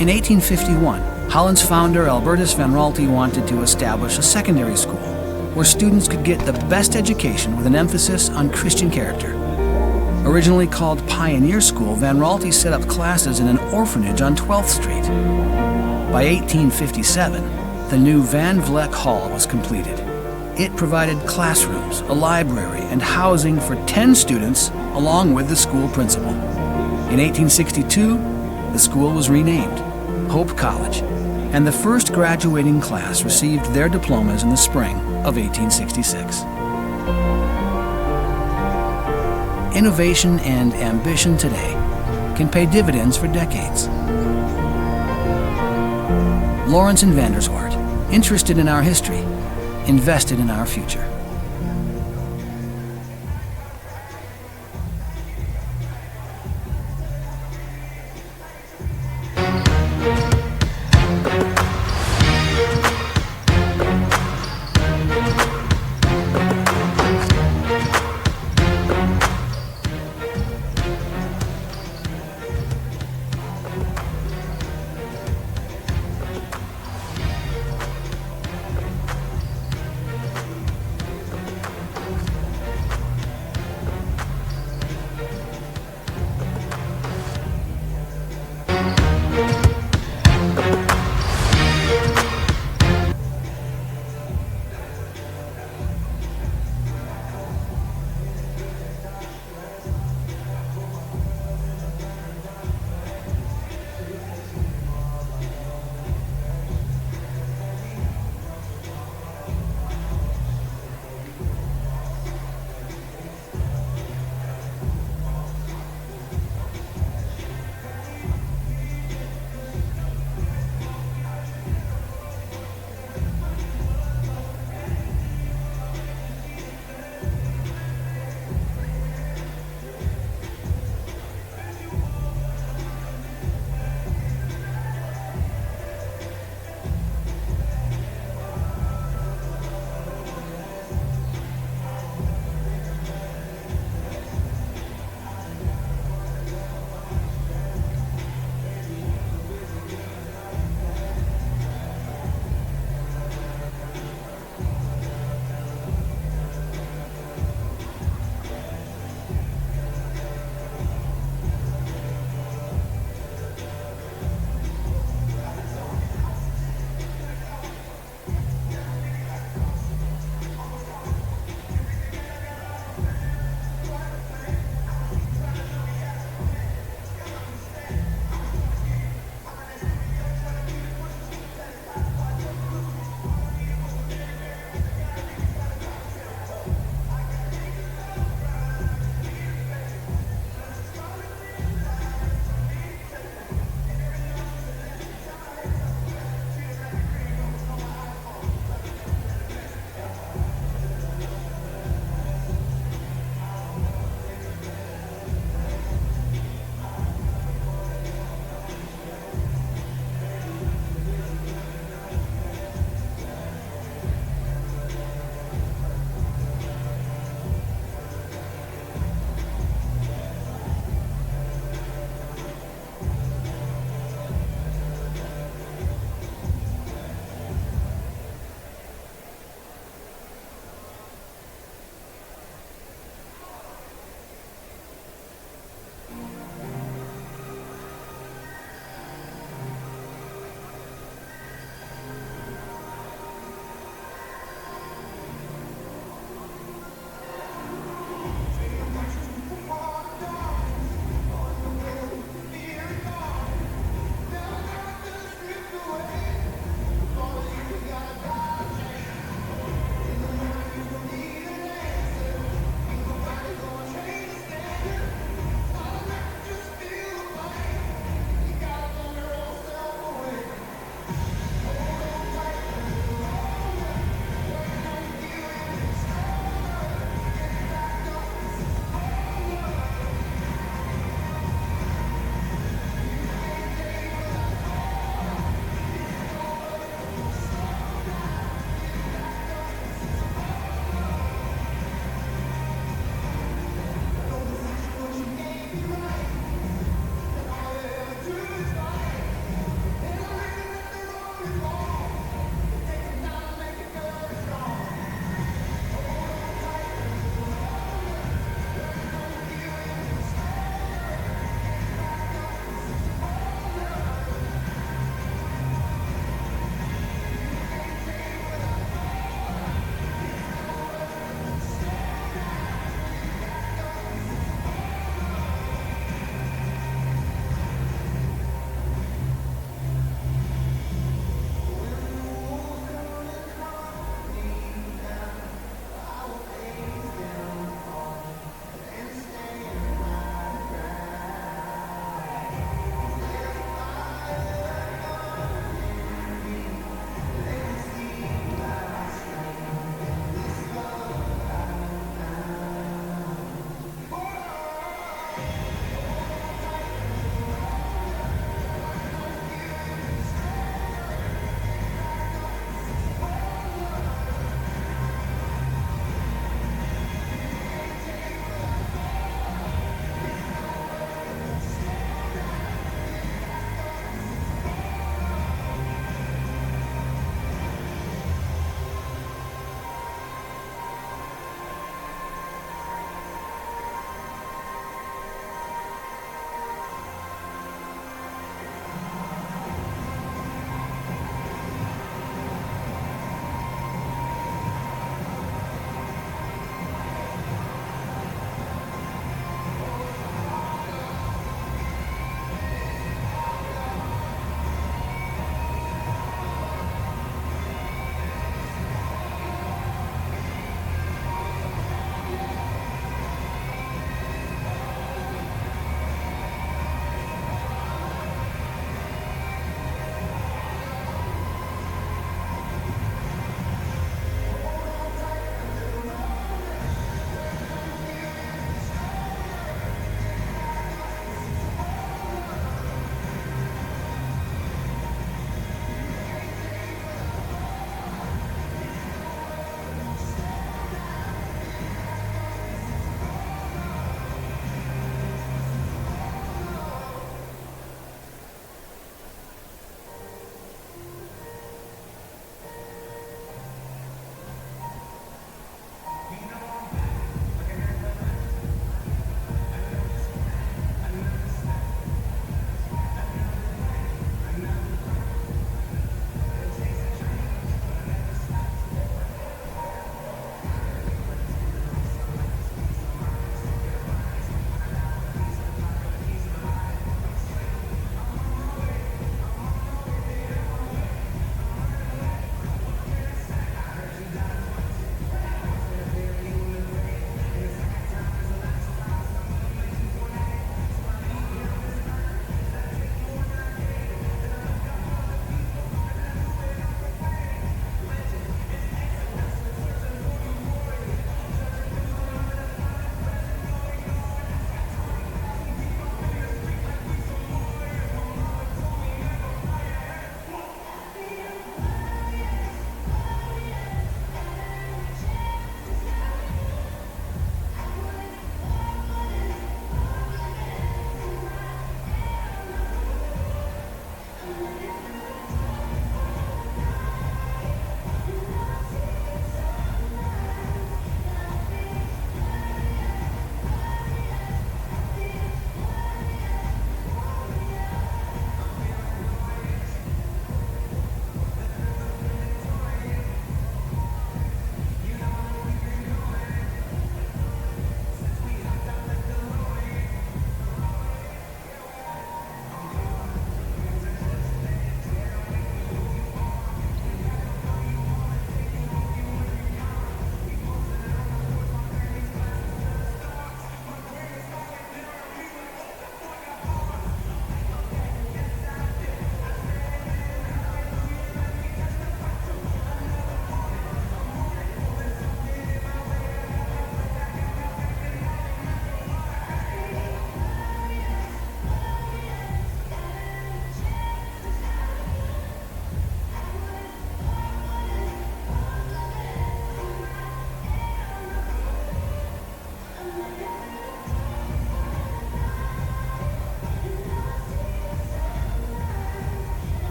In 1851, Holland's founder Albertus Van Raalte wanted to establish a secondary school where students could get the best education with an emphasis on Christian character. Originally called Pioneer School, Van Raalte set up classes in an orphanage on 12th Street. By 1857, the new Van Vleck Hall was completed. It provided classrooms, a library, and housing for 10 students, along with the school principal. In 1862, the school was renamed Hope College, and the first graduating class received their diplomas in the spring of 1866. Innovation and ambition today can pay dividends for decades. Lawrence and Vanderswart, interested in our history, invested in our future.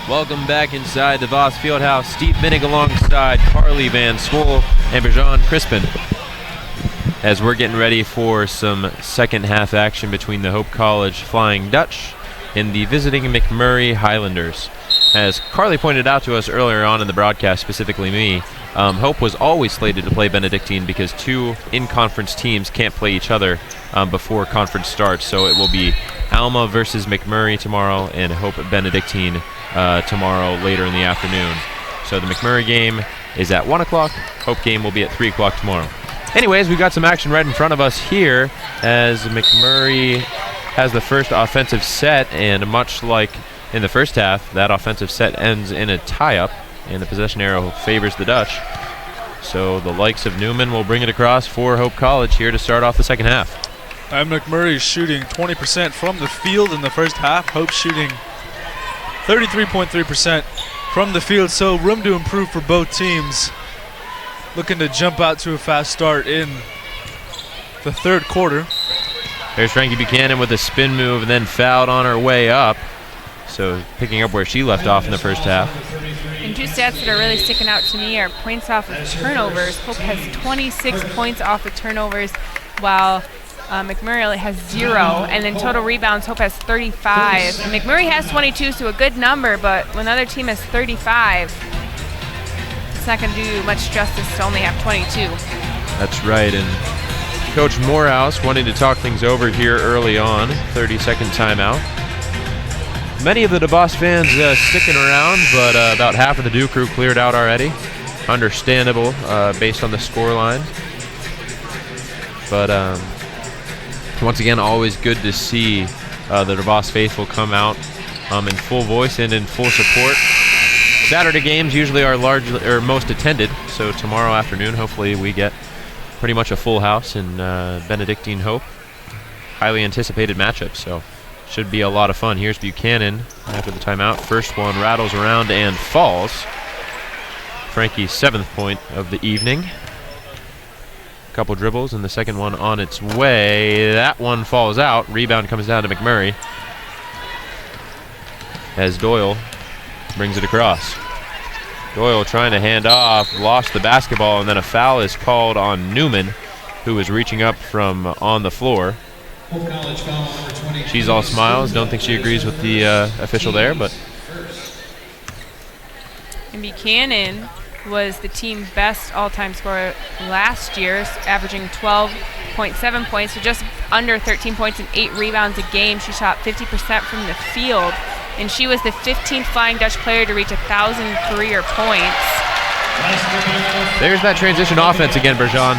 Welcome back inside the Voss Fieldhouse. Steve Minnick alongside Carly Van Swol and Berjan Crispin, as we're getting ready for some second half action between the Hope College Flying Dutch and the visiting MacMurray Highlanders. As Carly pointed out to us earlier on in the broadcast, specifically me, Hope was always slated to play Benedictine because two in-conference teams can't play each other before conference starts. So it will be Alma versus MacMurray tomorrow and Hope Benedictine tomorrow later in the afternoon. So the MacMurray game is at 1 o'clock. Hope game will be at 3 o'clock tomorrow. Anyways, we've got some action right in front of us here as MacMurray has the first offensive set, and much like in the first half, that offensive set ends in a tie-up, and the possession arrow favors the Dutch. So the likes of Newman will bring it across for Hope College here to start off the second half. And MacMurray shooting 20% from the field in the first half. Hope shooting 33.3% from the field, so room to improve for both teams. Looking to jump out to a fast start in the third quarter. There's Frankie Buchanan with a spin move and then fouled on her way up. So picking up where she left off in the first half. And two stats that are really sticking out to me are points off of turnovers. Hope has 26 points off of turnovers, while MacMurray only has 0. And then total rebounds, Hope has 35. And MacMurray has 22, so a good number, but when the other team has 35, it's not going to do much justice to only have 22. That's right, and Coach Morehouse wanting to talk things over here early on. 30-second timeout. Many of the DeVos fans sticking around, but about half of the Duke crew cleared out already. Understandable based on the scoreline. But once again, always good to see the DeVos faithful come out in full voice and in full support. Saturday games usually are most attended, so tomorrow afternoon hopefully we get pretty much a full house in Benedictine Hope. Highly anticipated matchup, so should be a lot of fun. Here's Buchanan after the timeout. First one rattles around and falls. Frankie's 7th point of the evening. A couple dribbles and the second one on its way. That one falls out. Rebound comes down to MacMurray as Doyle brings it across. Doyle trying to hand off, lost the basketball, and then a foul is called on Newman, who was reaching up from on the floor. She's all smiles. Don't think she agrees with the official there, but. And Buchanan was the team's best all-time scorer last year, averaging 12.7 points, so just under 13 points and 8 rebounds a game. She shot 50% from the field, and she was the 15th Flying Dutch player to reach 1,000 career points. There's that transition offense again, Berjan.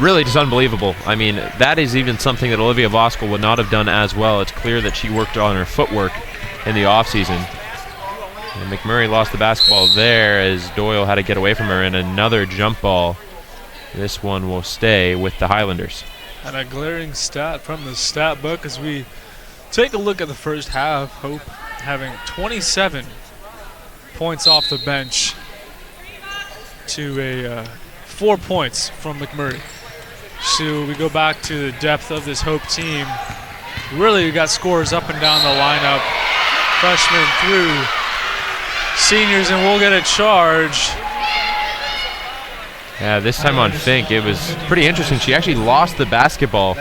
Really just unbelievable. I mean, that is even something that Olivia Voskuil would not have done as well. It's clear that she worked on her footwork in the offseason. And MacMurray lost the basketball there as Doyle had to get away from her, and another jump ball. This one will stay with the Highlanders. And a glaring stat from the stat book as we take a look at the first half. Hope having 27 points off the bench to a 4 points from MacMurray. So we go back to the depth of this Hope team. Really, we got scores up and down the lineup. Freshmen through seniors, and we'll get a charge. Yeah, this time on Fink, it was pretty interesting. She actually lost the basketball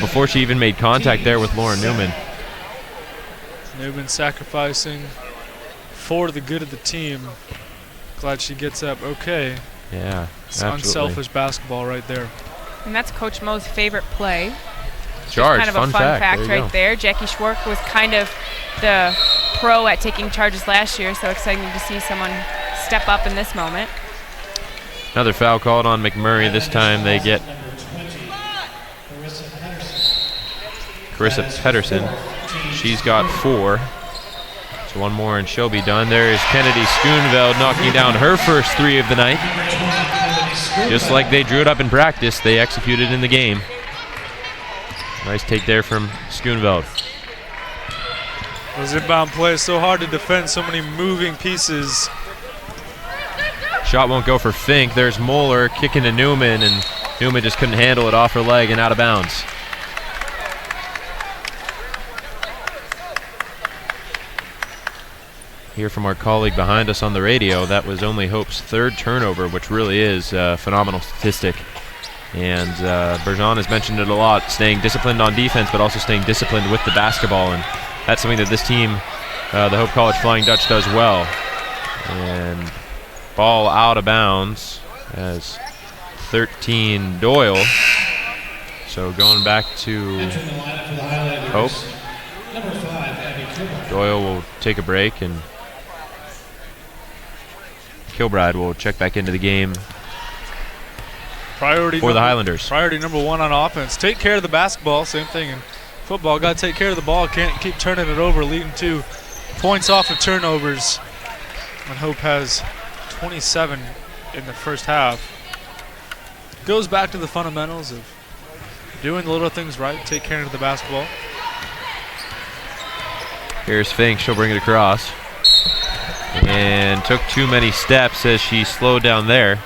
before she even made contact there with Lauren Newman. Newman sacrificing for the good of the team. Glad she gets up okay. Yeah, it's absolutely. Unselfish basketball right there. And that's Coach Mo's favorite play. Charge, kind of a fun fact right there. Jackie Schwark was kind of the pro at taking charges last year, so exciting to see someone step up in this moment. Another foul called on MacMurray. This time they get Carissa Pedersen. She's got 4. So one more and she'll be done. There is Kennedy Schoonveld knocking down her first 3 of the night. Just like they drew it up in practice, they executed in the game. Nice take there from Schoonveld. Those inbound plays, so hard to defend, so many moving pieces. Shot won't go for Fink. There's Moeller kicking to Newman, and Newman just couldn't handle it off her leg and out of bounds. hear from our colleague behind us on the radio, that was only Hope's 3rd turnover, which really is a phenomenal statistic. And Bergeron has mentioned it a lot, staying disciplined on defense, but also staying disciplined with the basketball. And that's something that this team, the Hope College Flying Dutch, does well. And ball out of bounds as 13 Doyle. So going back to Hope. Doyle will take a break, and Kilbride will check back into the game for the Highlanders. Priority number 1 on offense. Take care of the basketball. Same thing in football. Got to take care of the ball. Can't keep turning it over, leading to points off of turnovers. And Hope has 27 in the first half. Goes back to the fundamentals of doing the little things right, take care of the basketball. Here's Fink. She'll bring it across. And took too many steps as she slowed down there.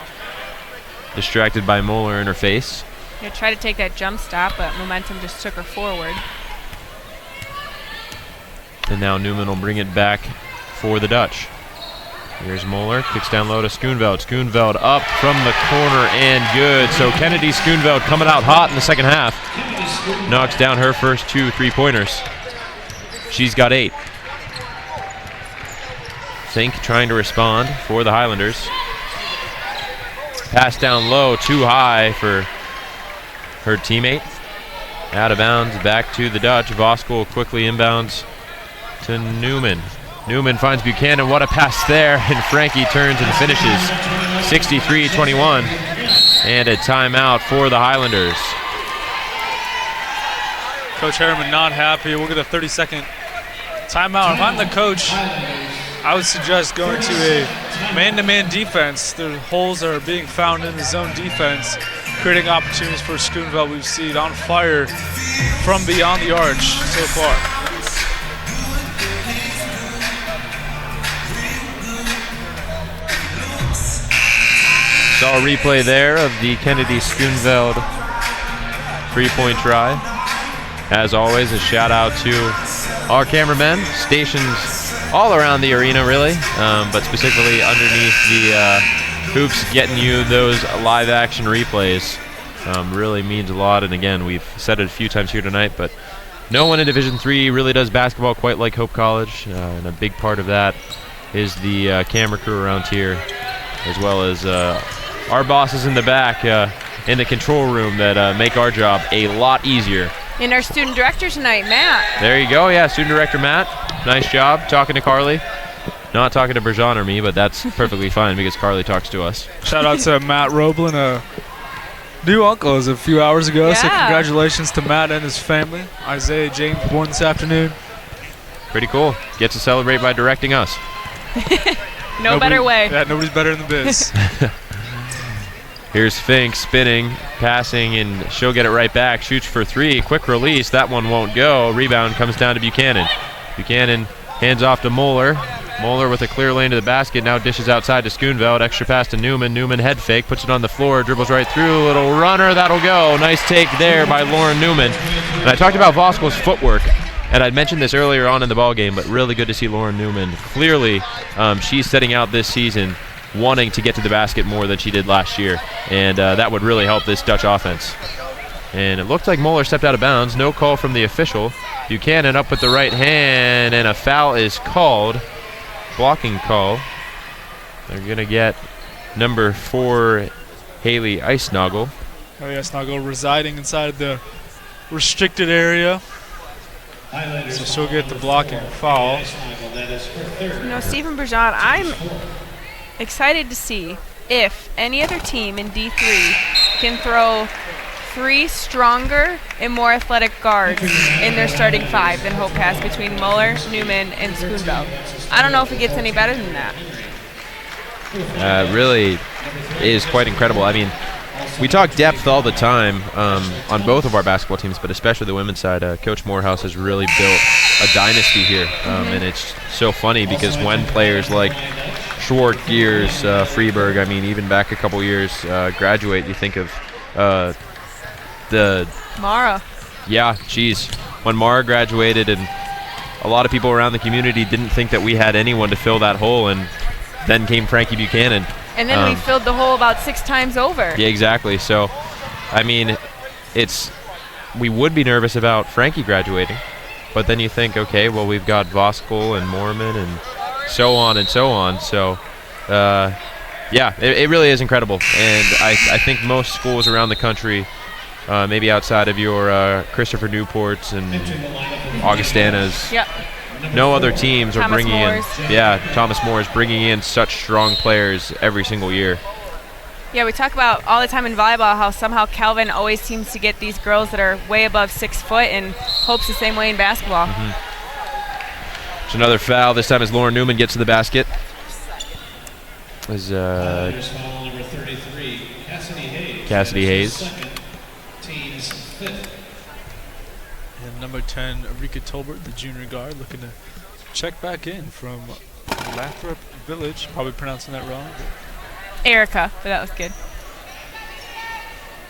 Distracted by Moeller in her face. Yeah, tried to take that jump stop, but momentum just took her forward. And now Newman will bring it back for the Dutch. Here's Moeller, kicks down low to Schoonveld. Schoonveld up from the corner and good. So Kennedy Schoonveld coming out hot in the second half. Knocks down her first 2 3-pointers. She's got 8. Fink trying to respond for the Highlanders. Pass down low, too high for her teammate. Out of bounds, back to the Dutch. Voskuhl quickly inbounds to Newman. Newman finds Buchanan. What a pass there. And Frankie turns and finishes 63-21. And a timeout for the Highlanders. Coach Harriman not happy. We'll get a 30-second timeout. If I'm the coach, I would suggest going to a man-to-man defense. The holes are being found in the zone defense, creating opportunities for Schoonveld. We've seen on fire from beyond the arch so far. Saw a replay there of the Kennedy Schoonveld 3-point try. As always, a shout out to our cameramen, stations all around the arena really, but specifically underneath the hoops, getting you those live action replays. Really means a lot. And again, we've said it a few times here tonight, but no one in Division III really does basketball quite like Hope College, and a big part of that is the camera crew around here, as well as our bosses in the back in the control room that make our job a lot easier. And our student director tonight, Matt. There you go, yeah, student director Matt. Nice job talking to Carly. Not talking to Bergeron or me, but that's perfectly fine because Carly talks to us. Shout out to Matt Roblin, a new uncle as a few hours ago, so congratulations to Matt and his family. Isaiah James born this afternoon. Pretty cool. Gets to celebrate by directing us. Nobody, better way. Yeah, nobody's better in the biz. Here's Fink spinning, passing, and she'll get it right back. Shoots for 3, quick release. That one won't go. Rebound comes down to Buchanan. Buchanan hands off to Moeller. Moeller with a clear lane to the basket. Now dishes outside to Schoonveld. Extra pass to Newman. Newman head fake, puts it on the floor, dribbles right through. Little runner, that'll go. Nice take there by Lauren Newman. And I talked about Voskuhl's footwork, and I'd mentioned this earlier on in the ballgame, but really good to see Lauren Newman. Clearly, she's setting out this season wanting to get to the basket more than she did last year, and that would really help this Dutch offense. And it looked like Moeller stepped out of bounds. No call from the official. Buchanan up with the right hand, and a foul is called. Blocking call. They're going to get number 4, Haley Eisnagel. Haley Eisnagel residing inside the restricted area. So she'll get the blocking foul. You know, Stephen Bergeron, I'm excited to see if any other team in D3 can throw 3 stronger and more athletic guards in their starting 5 than Hope has between Moeller, Newman, and Schoonveld. I don't know if it gets any better than that. Really is quite incredible. I mean, we talk depth all the time on both of our basketball teams, but especially the women's side. Coach Morehouse has really built a dynasty here, and it's so funny because when players like Schwartz, Gears, Freeberg, I mean, even back a couple years, graduate, you think of the... Mara. Yeah, geez. When Mara graduated and a lot of people around the community didn't think that we had anyone to fill that hole, and then came Frankie Buchanan. And then we filled the hole about 6 times over. Yeah, exactly. So, I mean, we would be nervous about Frankie graduating, but then you think, okay, well, we've got Voskuhl and Mormon and so on and so on. So, yeah, it really is incredible. And I think most schools around the country, maybe outside of your Christopher Newports and Augustanas, yep. No other teams are bringing Moore's. Thomas More is bringing in such strong players every single year. Yeah, we talk about all the time in volleyball how somehow Calvin always seems to get these girls that are way above 6 foot, and Hope's the same way in basketball. It's another foul. This time as Lauren Newman gets to the basket. As Foul number 33, Cassidy Hayes. Team's 5th. And number 10, Rika Tolbert, the junior guard, looking to check back in from Lathrop Village. Probably pronouncing that wrong. Erica, but that was good.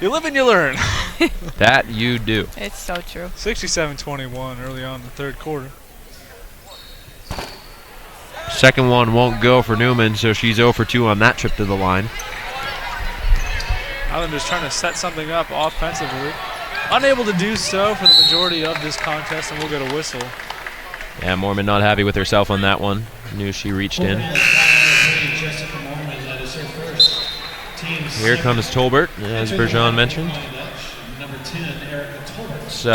You live and you learn. That you do. It's so true. 67-21 early on in the third quarter. Second one won't go for Newman, so she's 0 for 2 on that trip to the line. Islanders trying to set something up offensively. Unable to do so for the majority of this contest, and we'll get a whistle. Yeah, Mormon not happy with herself on that one. Knew she reached in. Here comes Tolbert, as Bergeron mentioned. Number 10, Erica Tolbert. It's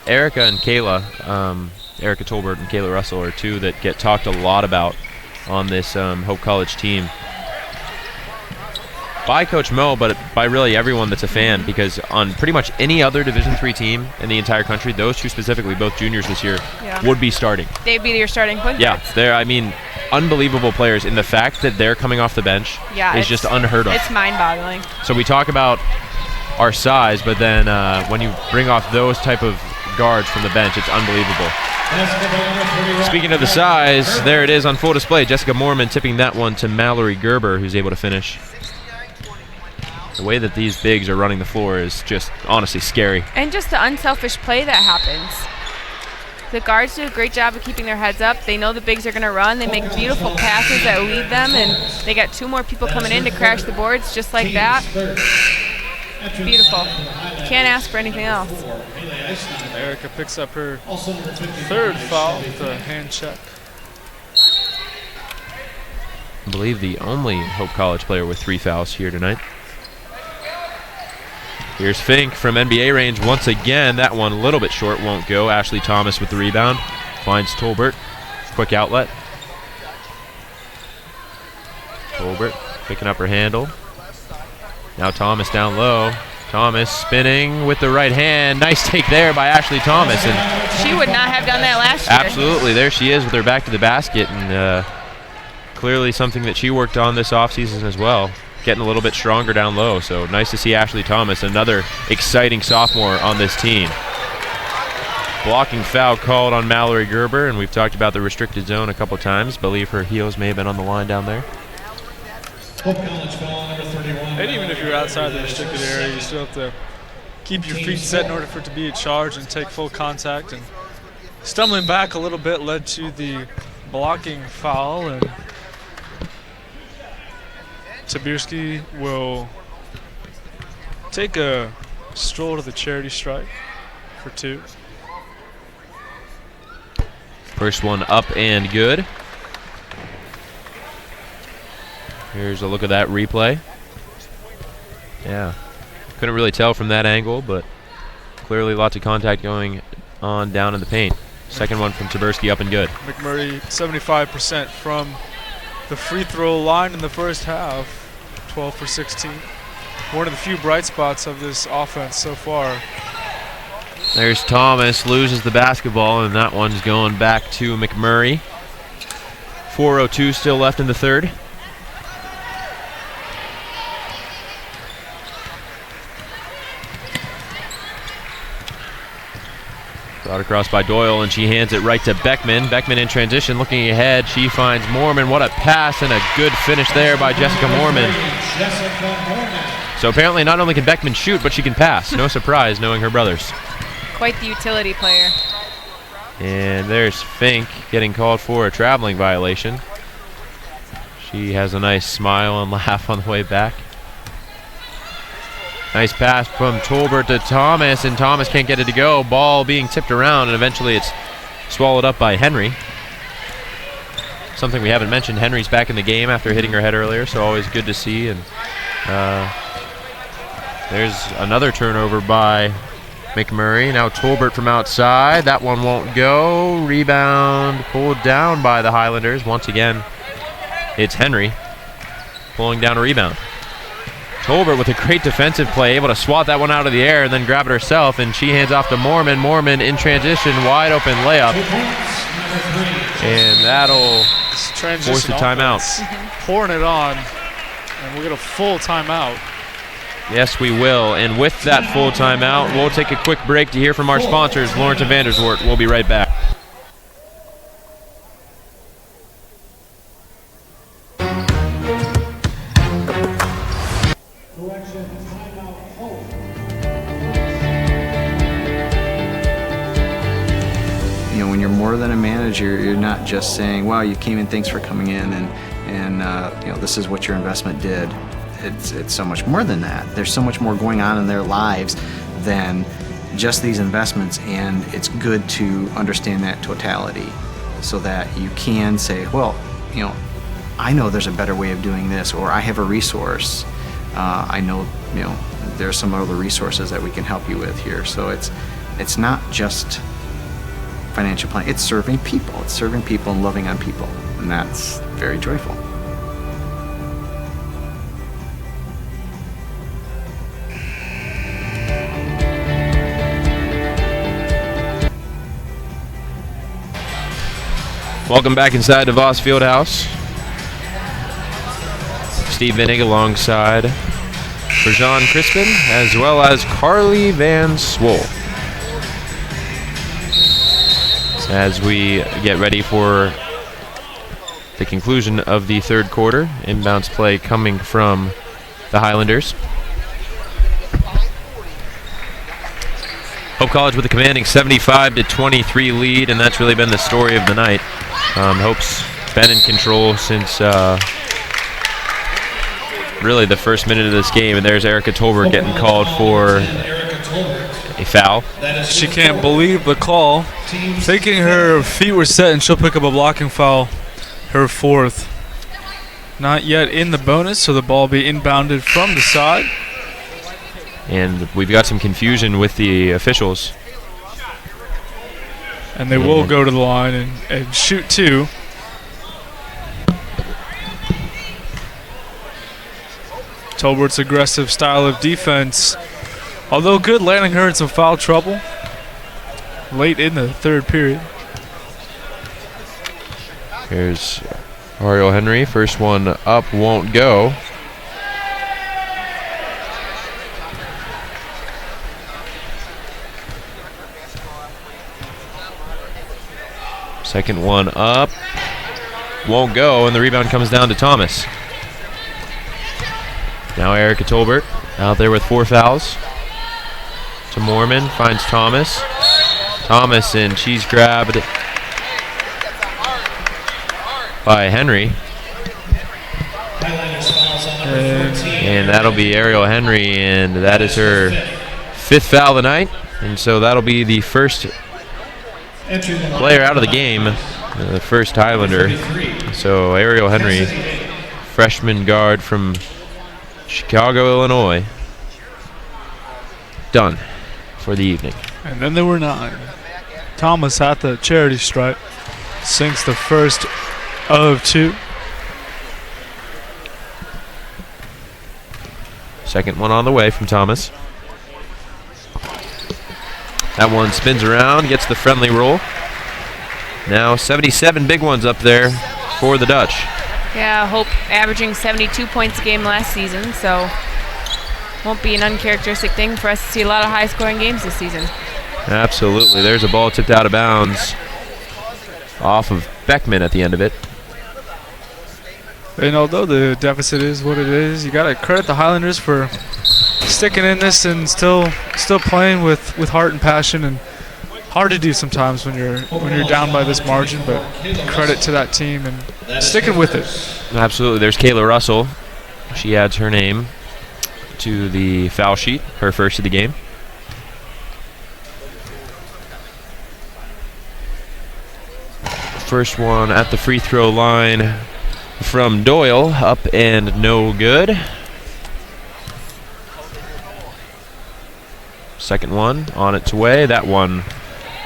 Erica and Kayla. Erica Tolbert and Kayla Russell are two that get talked a lot about on this Hope College team. By Coach Mo, but by really everyone that's a fan, because on pretty much any other Division III team in the entire country, those two specifically, both juniors this year, would be starting. They'd be your starting point Yeah, guards. they're, I mean, unbelievable players, and the fact that they're coming off the bench is just unheard of. It's mind-boggling. So we talk about our size, but then when you bring off those type of guards from the bench, it's unbelievable. Speaking of the size, there it is on full display. Jessica Mormon tipping that one to Mallory Gerber, who's able to finish. The way that these bigs are running the floor is just honestly scary. And just the unselfish play that happens. The guards do a great job of keeping their heads up. They know the bigs are going to run. They make beautiful passes that lead them, and they got 2 more people coming in to crash the boards just like that. Beautiful. Can't ask for anything else. Erica picks up her 3rd foul with a hand check. I believe the only Hope College player with 3 fouls here tonight. Here's Fink from NBA range once again. That one a little bit short, won't go. Ashley Thomas with the rebound. Finds Tolbert. Quick outlet. Tolbert picking up her handle. Now Thomas down low. Thomas spinning with the right hand. Nice take there by Ashley Thomas. And she would not have done that last year. Absolutely. There she is with her back to the basket. And clearly something that she worked on this offseason as well. Getting a little bit stronger down low. So nice to see Ashley Thomas, another exciting sophomore on this team. Blocking foul called on Mallory Gerber, and we've talked about the restricted zone a couple times. Believe her heels may have been on the line down there. Hope College foul number 31. And even if you're outside the restricted area, you still have to keep your feet set in order for it to be a charge and take full contact. And stumbling back a little bit led to the blocking foul, and Tabirski will take a stroll to the charity stripe for 2. First one up and good. Here's a look at that replay. Yeah, couldn't really tell from that angle, but clearly lots of contact going on down in the paint. Second one from Tabirski up and good. MacMurray 75% from the free throw line in the first half, 12 for 16. One of the few bright spots of this offense so far. There's Thomas, loses the basketball, and that one's going back to MacMurray. 4:02 still left in the third. Brought across by Doyle, and she hands it right to Beckman. Beckman in transition, looking ahead. She finds Mormon. What a pass and a good finish there by Jessica Mormon. So apparently not only can Beckman shoot, but she can pass. No surprise, knowing her brothers. Quite the utility player. And there's Fink getting called for a traveling violation. She has a nice smile and laugh on the way back. Nice pass from Tolbert to Thomas, and Thomas can't get it to go. Ball being tipped around, and eventually it's swallowed up by Henry. Something we haven't mentioned, Henry's back in the game after hitting her head earlier, so always good to see. And there's another turnover by MacMurray. Now Tolbert from outside. That one won't go. Rebound pulled down by the Highlanders. Once again, it's Henry pulling down a rebound. Tolbert with a great defensive play, able to swat that one out of the air and then grab it herself, and she hands off to Mormon. Mormon in transition, wide open layup. And that'll force a timeout. Pouring it on, and we'll get a full timeout. Yes, we will. And with that full timeout, we'll take a quick break to hear from our sponsors, Lawrence and Vanderswort. We'll be right back. When you're more than a manager, you're not just saying, wow, you came in, thanks for coming in, and this is what your investment did. It's so much more than that. There's so much more going on in their lives than just these investments, and it's good to understand that totality so that you can say, well, I know there's a better way of doing this, or I have a resource. I know, there's some other resources that we can help you with here. So it's not just financial planning. It's serving people. It's serving people and loving on people, and that's very joyful. Welcome back inside DeVos Fieldhouse. Steve Vinnig alongside Bergeron Crispin, as well as Carly Van Swol. As we get ready for the conclusion of the third quarter, inbounds play coming from the Highlanders. Hope College with a commanding 75-23 lead, and that's really been the story of the night. Hope's been in control since really the first minute of this game, and there's Erica Tolbert getting called for a foul. She can't believe the call, thinking her feet were set and she'll pick up a blocking foul, her fourth. Not yet in the bonus, so the ball will be inbounded from the side. And we've got some confusion with the officials. And they will go to the line and shoot two. Tolbert's aggressive style of defense, although good, landing her in some foul trouble late in the third period. Here's Ariel Henry. First one up won't go. Second one up, won't go, and the rebound comes down to Thomas. Now Erica Tolbert out there with 4 fouls. To Mormon, finds Thomas. Thomas, and she's grabbed by Henry. And that'll be Ariel Henry, and that is her 5th foul of the night. And so that'll be the first player out of the game, the first Highlander. So Ariel Henry, freshman guard from Chicago, Illinois, done for the evening. And then there were 9. Thomas at the charity stripe sinks the first of 2. Second one on the way from Thomas. That one spins around, gets the friendly roll. Now 77 big ones up there for the Dutch. Yeah, Hope averaging 72 points a game last season, so won't be an uncharacteristic thing for us to see a lot of high-scoring games this season. Absolutely. There's a ball tipped out of bounds off of Beckman at the end of it. And although the deficit is what it is, you got to credit the Highlanders for sticking in this and still playing with heart and passion and hard to do sometimes when you're down by this margin, but credit to that team and sticking with it. Absolutely. There's Kayla Russell. She adds her name to the foul sheet, her first of the game. First one at the free throw line from Doyle, up and no good. Second one on its way. That one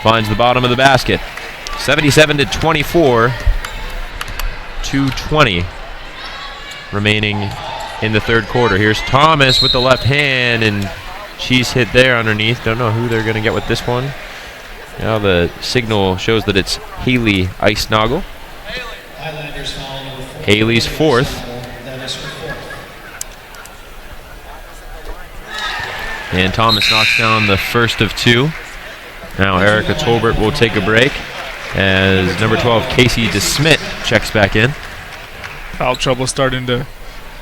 finds the bottom of the basket. 77-24. 2:20 remaining in the third quarter. Here's Thomas with the left hand, and she's hit there underneath. Don't know who they're going to get with this one. Now the signal shows that it's Haley Eisnagel. Haley's fourth. And Thomas knocks down the first of two. Now Erica Tolbert will take a break as number 12 Casey DeSmit checks back in. Foul trouble starting to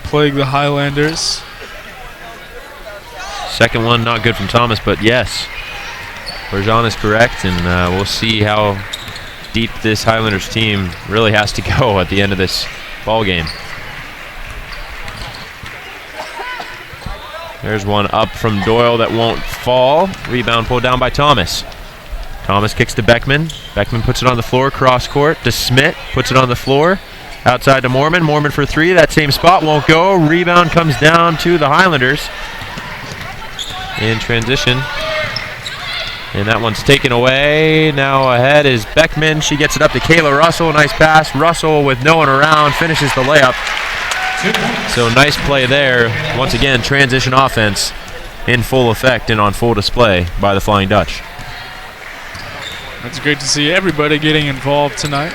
plague the Highlanders. Second one not good from Thomas, but yes, Bergeron is correct, and we'll see how deep this Highlanders team really has to go at the end of this ball game. There's one up from Doyle that won't fall. Rebound pulled down by Thomas. Thomas kicks to Beckman. Beckman puts it on the floor, cross court. DeSmit puts it on the floor. Outside to Mormon. Mormon for three. That same spot won't go. Rebound comes down to the Highlanders in transition. And that one's taken away. Now ahead is Beckman. She gets it up to Kayla Russell. Nice pass. Russell with no one around finishes the layup. So nice play there. Once again, transition offense in full effect and on full display by the Flying Dutch. It's great to see everybody getting involved tonight.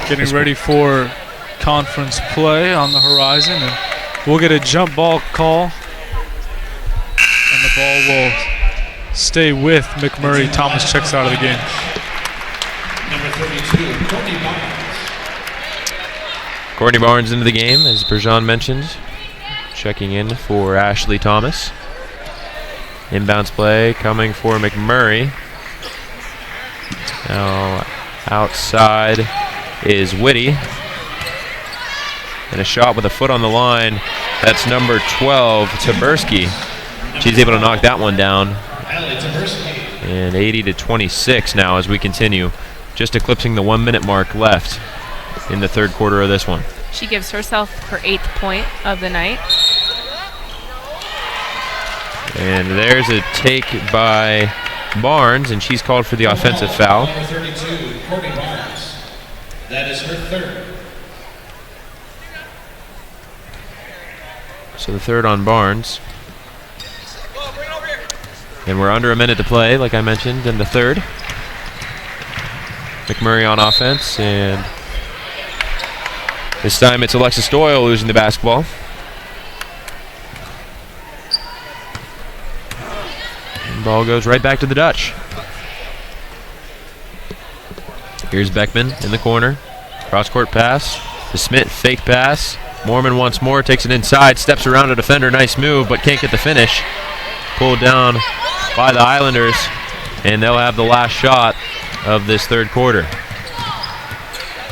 Getting ready for conference play on the horizon, and we'll get a jump ball call, and the ball will stay with MacMurray. Thomas checks out of the game. Number 32, Courtney Barnes. Courtney Barnes into the game, as Bergeron mentioned, checking in for Ashley Thomas. Inbounds play coming for MacMurray. Now outside is Whitty. And a shot with a foot on the line. That's number 12, Taberski. She's able to knock that one down. And 80-26 now as we continue. Just eclipsing the 1 minute mark left in the third quarter of this one. She gives herself her 8th point of the night. And there's a take by Barnes, and she's called for the offensive foul. Number 32, Courtney Barnes. That is her third. So the third on Barnes. And we're under a minute to play, like I mentioned, in the third. MacMurray on offense, and this time it's Alexis Doyle losing the basketball. And ball goes right back to the Dutch. Here's Beckman in the corner. Cross-court pass. DeSmit fake pass. Mormon once more takes it inside, steps around a defender. Nice move, but can't get the finish. Pulled down by the Islanders, and they'll have the last shot of this third quarter.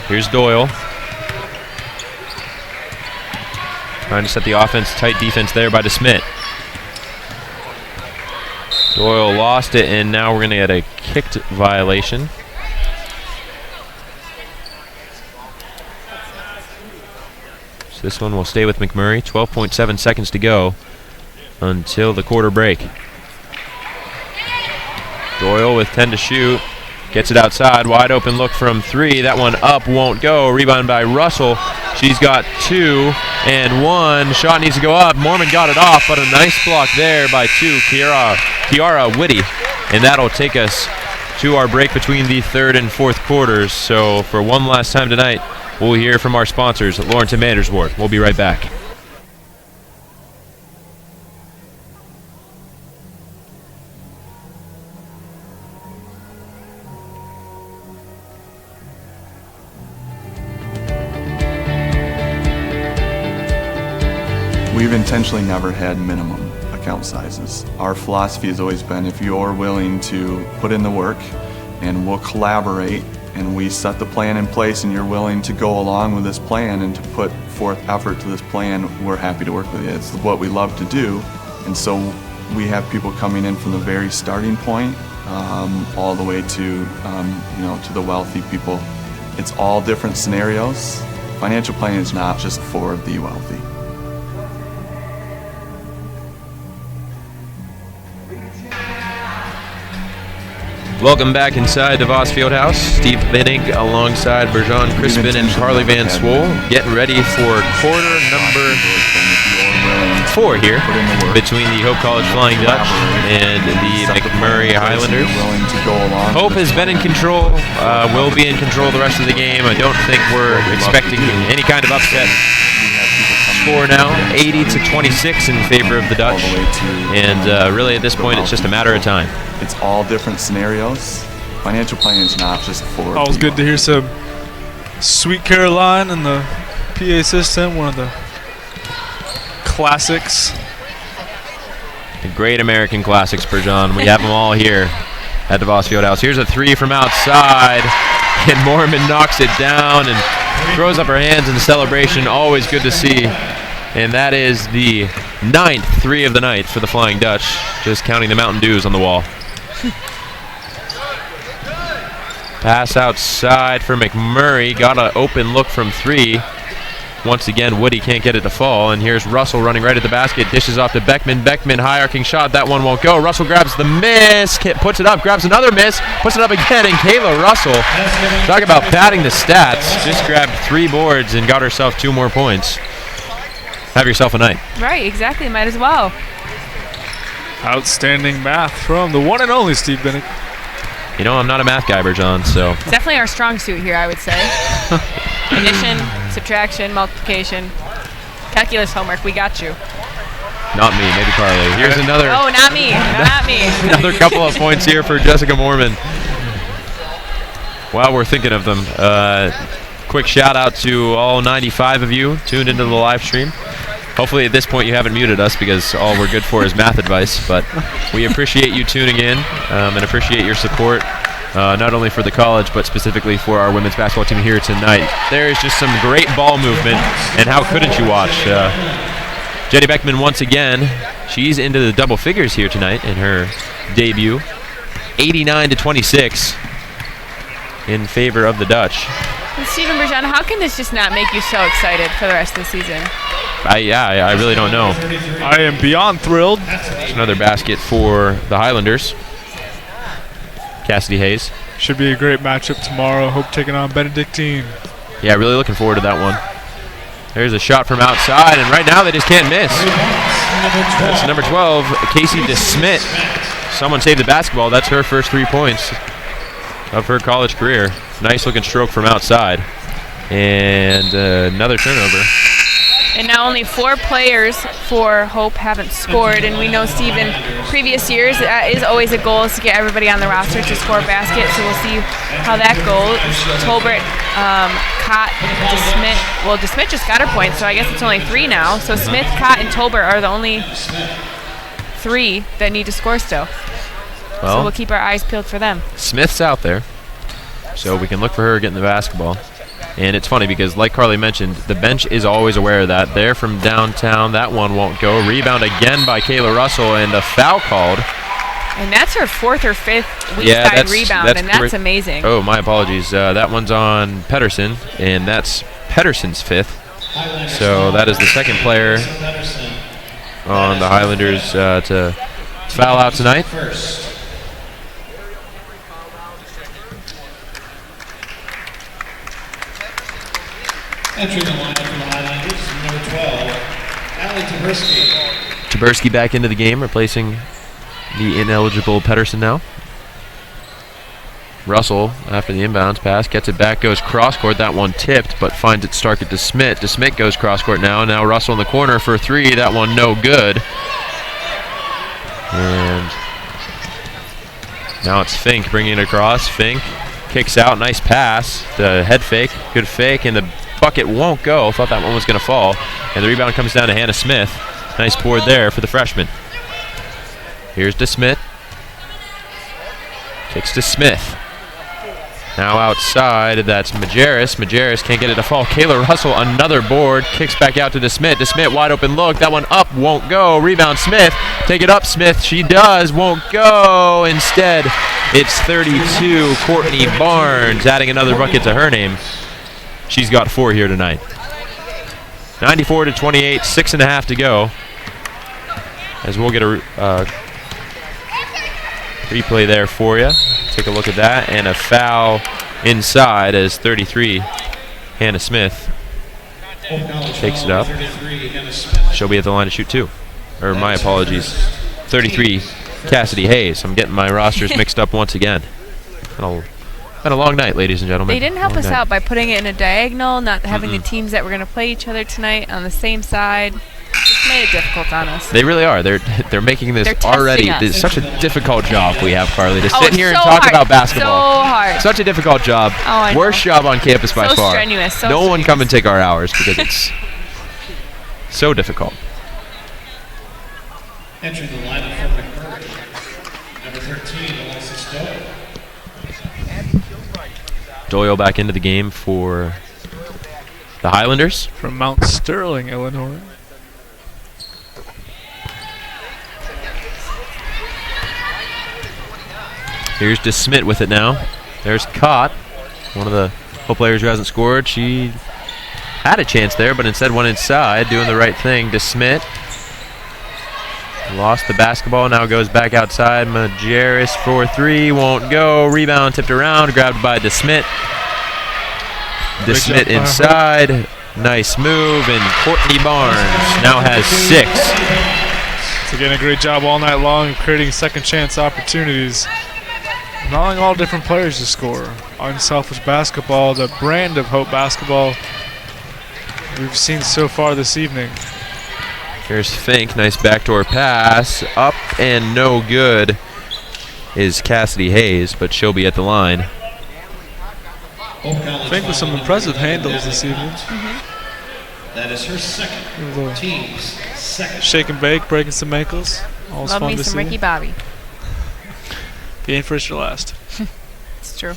Here's Doyle. Trying to set the offense, tight defense there by DeSmit. Doyle lost it, and now we're going to get a kicked violation. So this one will stay with MacMurray. 12.7 seconds to go until the quarter break. Doyle with 10 to shoot. Gets it outside. Wide open look from three. That one up won't go. Rebound by Russell. She's got 2 and 1. Shot needs to go up. Mormon got it off, but a nice block there by 2, Kiara Whitty. And that'll take us to our break between the third and fourth quarters. So for one last time tonight, we'll hear from our sponsors, Lawrence and Mandersworth. We'll be right back. We've intentionally never had minimum count sizes. Our philosophy has always been, if you're willing to put in the work and we'll collaborate and we set the plan in place and you're willing to go along with this plan and to put forth effort to this plan, we're happy to work with you. It's what we love to do. And so we have people coming in from the very starting point all the way to, to the wealthy people. It's all different scenarios. Financial planning is not just for the wealthy. Welcome back inside the Voss Fieldhouse. Steve Binnig alongside Bergeron Crispin and Carly Van Swoel getting ready for quarter number 4 here between the Hope College Flying Dutch and the MacMurray Highlanders. Hope has been in control, will be in control the rest of the game. I don't think we're expecting any kind of upset. Score now 80-26 in favor of the Dutch, and really at this point it's just a matter of time. It's all different scenarios. Financial planning is not just for. Always good to hear some Sweet Caroline in the PA system, one of the classics. The great American classics, Bergeron. We have them all here at the Voss Fieldhouse. Here's a 3 from outside, and Mormon knocks it down and throws up her hands in celebration. Always good to see. And that is the 9th 3 of the night for the Flying Dutch, just counting the Mountain Dews on the wall. Pass outside for MacMurray. Got an open look from 3. Once again, Woody can't get it to fall. And here's Russell running right at the basket. Dishes off to Beckman. Beckman, high arcing shot. That one won't go. Russell grabs the miss. Puts it up. Grabs another miss. Puts it up again. And Kayla Russell, talk about padding the stats. Just grabbed 3 boards and got herself 2 more points. Have yourself a night. Right, exactly. Might as well. Outstanding math from the one and only Steve Binnig. You know, I'm not a math guy, Bergeron, so. It's definitely our strong suit here, I would say. Addition, subtraction, multiplication, calculus homework, we got you. Not me, maybe Carly. Here's another. Oh, not me, not me. Another couple of points here for Jessica Mormon. While we're thinking of them, quick shout out to all 95 of you tuned into the live stream. Hopefully at this point you haven't muted us, because all we're good for is math advice, but we appreciate you tuning in and appreciate your support, not only for the college but specifically for our women's basketball team here tonight. There is just some great ball movement, and how couldn't you watch? Jenny Beckman once again, she's into the double figures here tonight in her debut. 89-26 in favor of the Dutch. And Stephen Bergeron, how can this just not make you so excited for the rest of the season? I really don't know. I am beyond thrilled. There's another basket for the Highlanders. Cassidy Hayes. Should be a great matchup tomorrow. Hope taking on Benedictine. Yeah, really looking forward to that one. There's a shot from outside, and right now they just can't miss. That's number 12, Casey DeSmit. Someone saved the basketball. That's her first 3 points of her college career. Nice looking stroke from outside. And another turnover. And now only 4 players for Hope haven't scored, and we know, Stephen, previous years that is always a goal, is to get everybody on the roster to score baskets, so we'll see how that goes. Tolbert, Cott, DeSmit. Well, DeSmit just got her point, so I guess it's only 3 now. So Smith, Cott, and Tolbert are the only 3 that need to score still. Well, so we'll keep our eyes peeled for them. Smith's out there, so we can look for her getting the basketball. And it's funny because, like Carly mentioned, the bench is always aware of that. There from downtown, that one won't go. Rebound again by Kayla Russell, and a foul called. And that's her 4th or 5th weak side rebound, and that's amazing. Oh, my apologies. That one's on Pedersen, and that's Pedersen's 5th. So that is the second player on the Highlanders to foul out tonight. Entering the lineup from the Highlanders, number 12, Allie Taberski. Taberski back into the game, replacing the ineligible Pedersen now. Russell, after the inbounds pass, gets it back, goes cross-court. That one tipped, but finds it Stark at DeSmit. DeSmit goes cross-court now. Now Russell in the corner for 3. That one no good. And now it's Fink bringing it across. Fink kicks out. Nice pass. The head fake. Good fake, and the bucket won't go. Thought that one was going to fall. And the rebound comes down to Hannah Smith. Nice board there for the freshman. Here's DeSmith. Kicks to Smith. Now outside, that's Majerus. Majerus can't get it to fall. Kayla Russell, another board. Kicks back out to DeSmith. DeSmith, wide open look. That one up, won't go. Rebound, Smith. Take it up, Smith. She does, won't go. Instead, it's 32, Courtney Barnes, adding another bucket to her name. She's got 4 here tonight. 94-28, 6.5 to go. As we'll get a replay there for you. Take a look at that. And a foul inside as 33, Hannah Smith takes it up. She'll be at the line to shoot 2. Or my apologies. 33, Cassidy Hayes. I'm getting my rosters mixed up once again. Been a long night, ladies and gentlemen. They didn't help us out by putting it in a diagonal, not having the teams that were going to play each other tonight on the same side. Just made it difficult on us. They really are. They're making this already. It's such a difficult job we have, Carly, to sit here and talk about basketball. So hard. Such a difficult job. Oh, I know. Worst job on campus by far. Strenuous. So no strenuous. one come and take our hours because it's so difficult. Entering the lineup for MacMurray. Number 13, Alexis Doyle. Doyle back into the game for the Highlanders. From Mount Sterling, Illinois. Here's DeSmith with it now. There's Cott, one of the Hope players who hasn't scored. She had a chance there, but instead went inside, doing the right thing. DeSmith lost the basketball, now goes back outside. Majerus for 3, won't go. Rebound tipped around, grabbed by DeSmith. DeSmith inside, nice move, and Courtney Barnes now has 6. So again, a great job all night long of creating second chance opportunities. Allowing all different players to score. Unselfish basketball, the brand of Hope basketball we've seen so far this evening. Here's Fink, nice backdoor pass. Up and no good is Cassidy Hayes, but she'll be at the line. Fink with some impressive handles this evening. That is her second. Team's second. Shake and bake, breaking some ankles. All's Love fun me to some see. Ricky Bobby. He ain't first or last. It's true.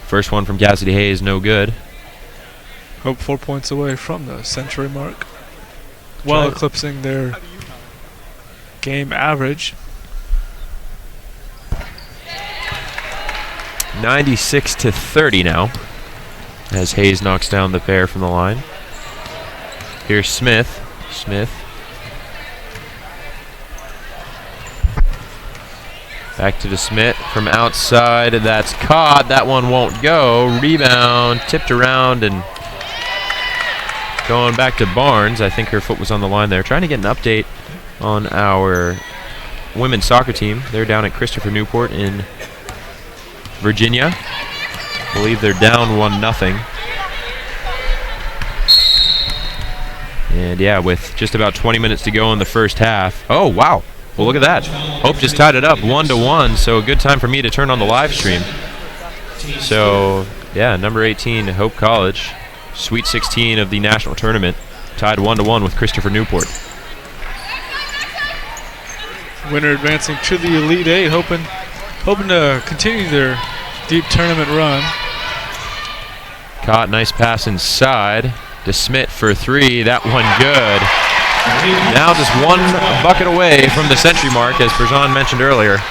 First one from Cassidy Hayes, no good. Hope 4 points away from the century mark. Well eclipsing their game average. 96-30 now, as Hayes knocks down the pair from the line. Here's Smith. Back to DeSmith from outside, and that's caught. That one won't go. Rebound, tipped around, and going back to Barnes. I think her foot was on the line there. Trying to get an update on our women's soccer team. They're down at Christopher Newport in Virginia. I believe they're down 1-0. And yeah, with just about 20 minutes to go in the first half. Oh, wow. Well, look at that. Hope just tied it up 1-1, so a good time for me to turn on the live stream. So, yeah, number 18, Hope College, Sweet 16 of the national tournament, tied 1-1 with Christopher Newport. Winner advancing to the Elite Eight, hoping to continue their deep tournament run. Caught, nice pass inside. DeSmith for 3, that one good. Now just one bucket away from the century mark, as Berzon mentioned earlier.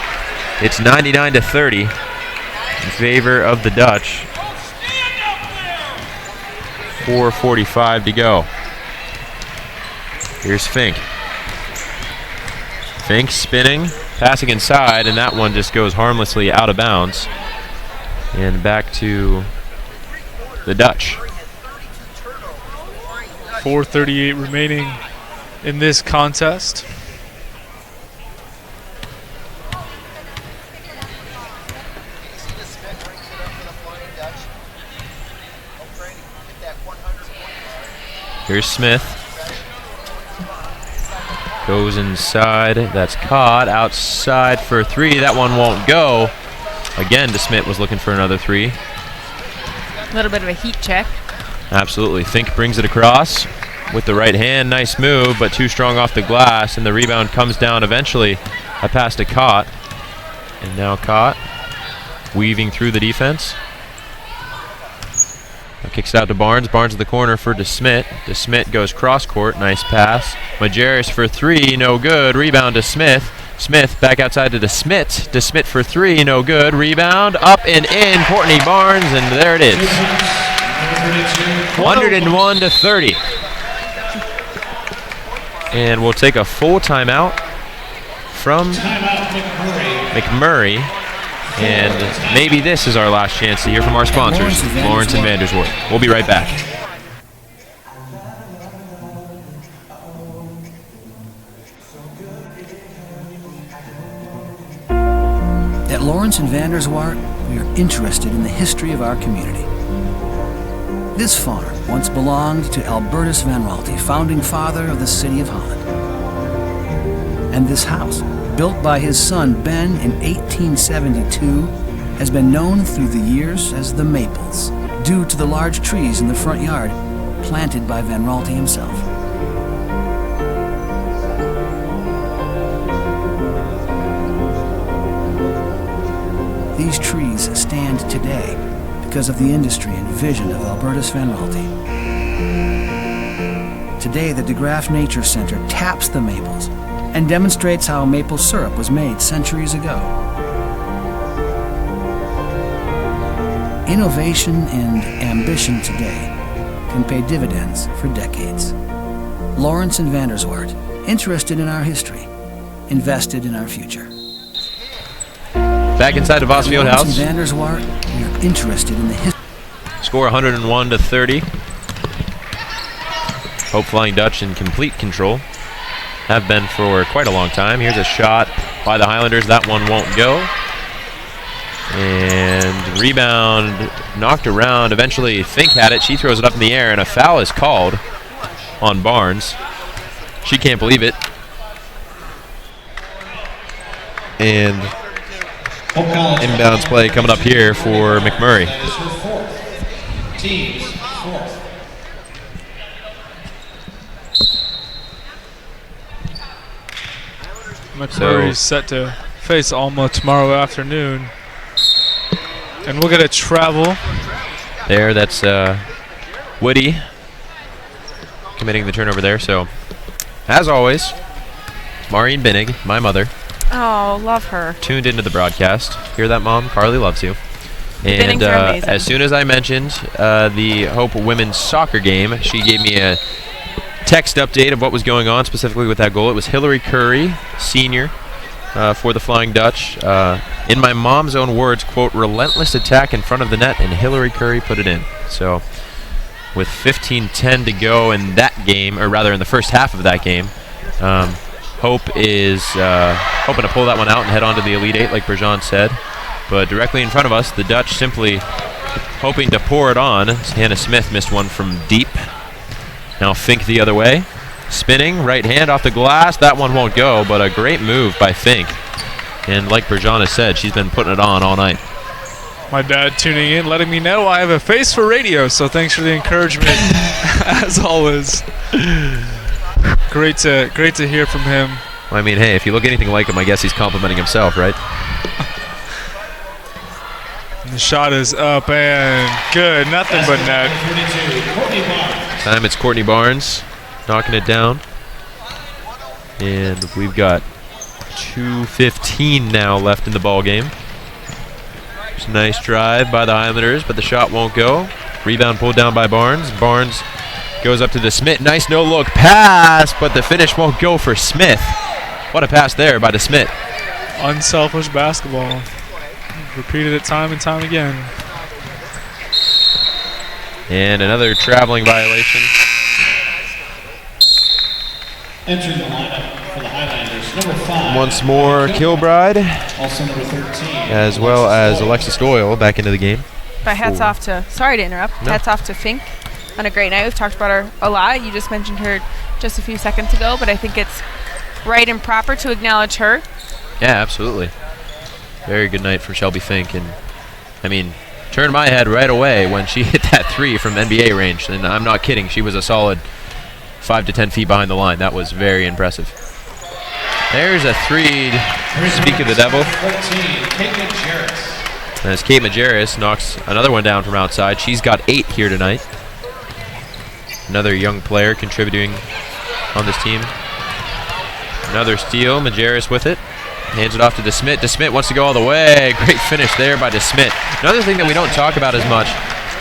It's 99-30 in favor of the Dutch. 4:45 to go. Here's Fink. Fink spinning, passing inside, and that one just goes harmlessly out of bounds. And back to the Dutch. 4:38 remaining in this contest. Here's Smith. Goes inside. That's caught. Outside for 3. That one won't go. Again, DeSmith was looking for another 3. A little bit of a heat check. Absolutely. Fink brings it across. with the right hand. Nice move, but too strong off the glass, and the rebound comes down eventually. A pass to Cott, and now Cott weaving through the defense. Kicks it out to Barnes. Barnes in the corner for DeSmit. DeSmit goes cross court. Nice pass. Majerus for three. No good. Rebound to Smith. Smith back outside to DeSmit. DeSmit for three. No good. Rebound up and in. Courtney Barnes, and there it is. 101 to 30. And we'll take a full timeout from MacMurray. And maybe this is our last chance to hear from our sponsors, Lawrence and Vandersworth. We'll be right back. At Lawrence and Vanderswart, we are interested in the history of our community. This farm once belonged to Albertus Van Raalte, founding father of the city of Holland. And this house, built by his son Ben in 1872, has been known through the years as the Maples, due to the large trees in the front yard planted by Van Raalte himself. These trees stand today because of the industry and vision of Albertus Van Raalte. Today, the DeGraff Nature Center taps the maples and demonstrates how maple syrup was made centuries ago. Innovation and ambition today can pay dividends for decades. Lawrence and Vanderswart, interested in our history, invested in our future. Back inside the Voss Field House. Lawrence and Vanderswart, we are interested in the history. Score 101 to 30. Hope Flying Dutch in complete control. Have been for quite a long time. Here's a shot by the Highlanders. That one won't go. And rebound knocked around. Eventually Fink had it. She throws it up in the air, and a foul is called on Barnes. She can't believe it. And inbounds play coming up here for MacMurray. MacMurray's set to face Alma tomorrow afternoon. And we'll get a travel. There, that's Woody committing the turnover there. So, as always, Maureen Binnig, my mother. Oh, love her. Tuned into the broadcast. Hear that, Mom? Carly loves you. And as soon as I mentioned the Hope women's soccer game, she gave me a text update of what was going on, specifically with that goal. It was Hillary Curry, senior, for the Flying Dutch. In my mom's own words, quote, relentless attack in front of the net, and Hillary Curry put it in. So with 15:10 to go in that game, or rather in the first half of that game, Hope is hoping to pull that one out and head on to the Elite Eight, like Bergeron said. But directly in front of us, the Dutch simply hoping to pour it on. Hannah Smith missed one from deep. Now Fink the other way. Spinning, right hand off the glass. That one won't go, but a great move by Fink. And like Bergeron has said, she's been putting it on all night. My dad tuning in, letting me know I have a face for radio, so thanks for the encouragement, as always. Great to hear from him. Well, I mean, hey, if you look anything like him, I guess he's complimenting himself, right? And the shot is up and good. Nothing but net. Time it's Courtney Barnes knocking it down. And we've got 2:15 now left in the ball game. It's a nice drive by the Highlanders, but the shot won't go. Rebound pulled down by Barnes. Barnes goes up to DeSmit. Nice no-look pass, but the finish won't go for Smith. What a pass there by DeSmit. Unselfish basketball. Repeated it time and time again. And another traveling violation. Entering the lineup for the Highlanders, number 5. Once more, Kilbride, also number 13, as well as Alexis Doyle back into the game. But hats off to, sorry to interrupt, No. hats off to Fink on a great night. We've talked about her a lot. You just mentioned her just a few seconds ago, but I think it's right and proper to acknowledge her. Yeah, absolutely. Very good night for Shelby Fink. And, I mean, turned my head right away when she hit that three from NBA range. And I'm not kidding. She was a solid 5 to 10 feet behind the line. That was very impressive. There's a 3, speak of the devil. As Kate Majerus knocks another one down from outside. She's got 8 here tonight. Another young player contributing on this team. Another steal, Majerus with it. Hands it off to DeSmit. DeSmit wants to go all the way. Great finish there by DeSmit. Another thing that we don't talk about as much,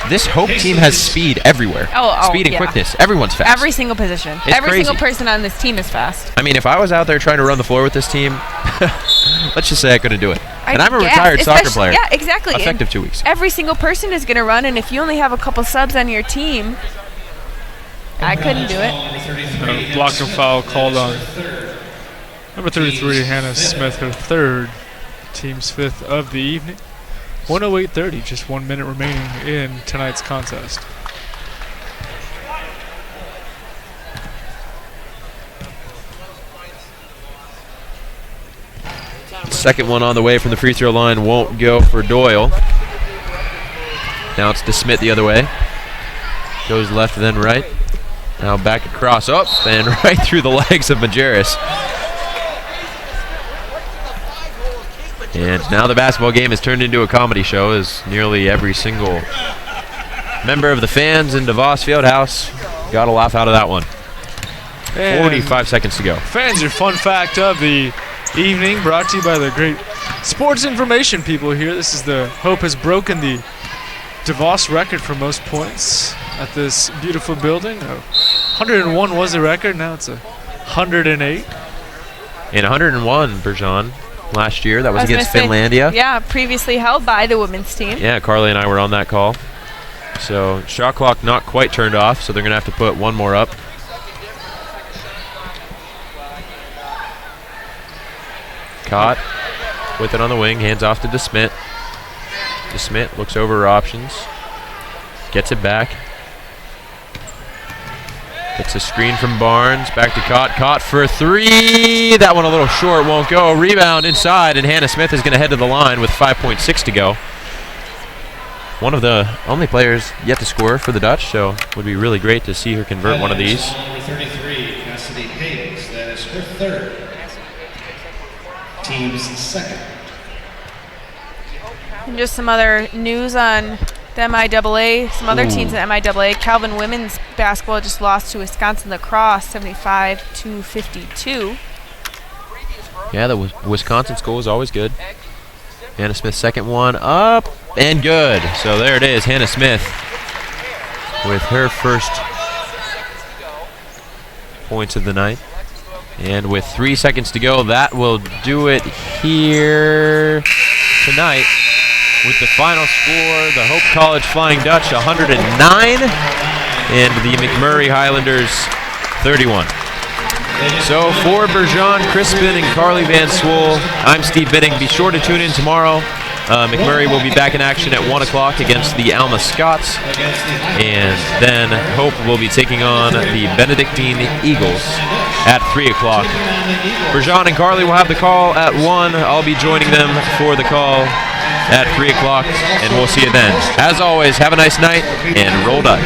this Hope team has speed everywhere. Speed and quickness. Everyone's fast. Every single position. It's Every crazy. single person on this team is fast. I mean, if I was out there trying to run the floor with this team, let's just say I couldn't do it. And I'm a retired soccer player. Yeah, exactly. Effective And 2 weeks. every single person is going to run, and if you only have a couple subs on your team, I couldn't do it. Block and foul called on number 33, Hannah Smith, her 3rd, team's 5th of the evening. 1:08:30, just 1 minute remaining in tonight's contest. Second one on the way from the free throw line won't go for Doyle. Now it's DeSmit the other way. Goes left then right. Now back across, up and right through the legs of Majerus. And now the basketball game has turned into a comedy show as nearly every single member of the fans in DeVos Fieldhouse got a laugh out of that one. And 45 seconds to go. Fans, your fun fact of the evening brought to you by the great sports information people here. This is the Hope has broken the DeVos record for most points at this beautiful building. 101 was the record, now it's 108. And 101, Bergeron, last year. That was I against gonna say, Finlandia. Yeah, previously held by the women's team. Yeah, Carly and I were on that call. So shot clock not quite turned off, so they're going to have to put one more up. Caught with it on the wing, hands off to DeSmit. DeSmit looks over her options, gets it back. Gets a screen from Barnes, back to Cott. Cott for 3. That one a little short, won't go. Rebound inside, and Hannah Smith is going to head to the line with 5.6 to go. One of the only players yet to score for the Dutch, so it would be really great to see her convert one of these. Number 33, Cassidy Hayes. That is her 3rd. Team's 2nd. And just some other news on the MIAA, some other teams in MIAA. Calvin women's basketball just lost to Wisconsin lacrosse 75-52. Yeah, the Wisconsin school is always good. Hannah Smith, second one up and good. So there it is, Hannah Smith with her first points of the night. And with 3 seconds to go, that will do it here tonight. With the final score, the Hope College Flying Dutch 109 and the MacMurray Highlanders 31. So for Bergeron, Crispin, and Carly Van Swoel, I'm Steve Binning. Be sure to tune in tomorrow. MacMurray will be back in action at 1 o'clock against the Alma Scots. And then Hope will be taking on the Benedictine Eagles at 3 o'clock. Bergeron and Carly will have the call at 1. I'll be joining them for the call at 3 o'clock, and we'll see you then. As always, have a nice night, and roll Dutch.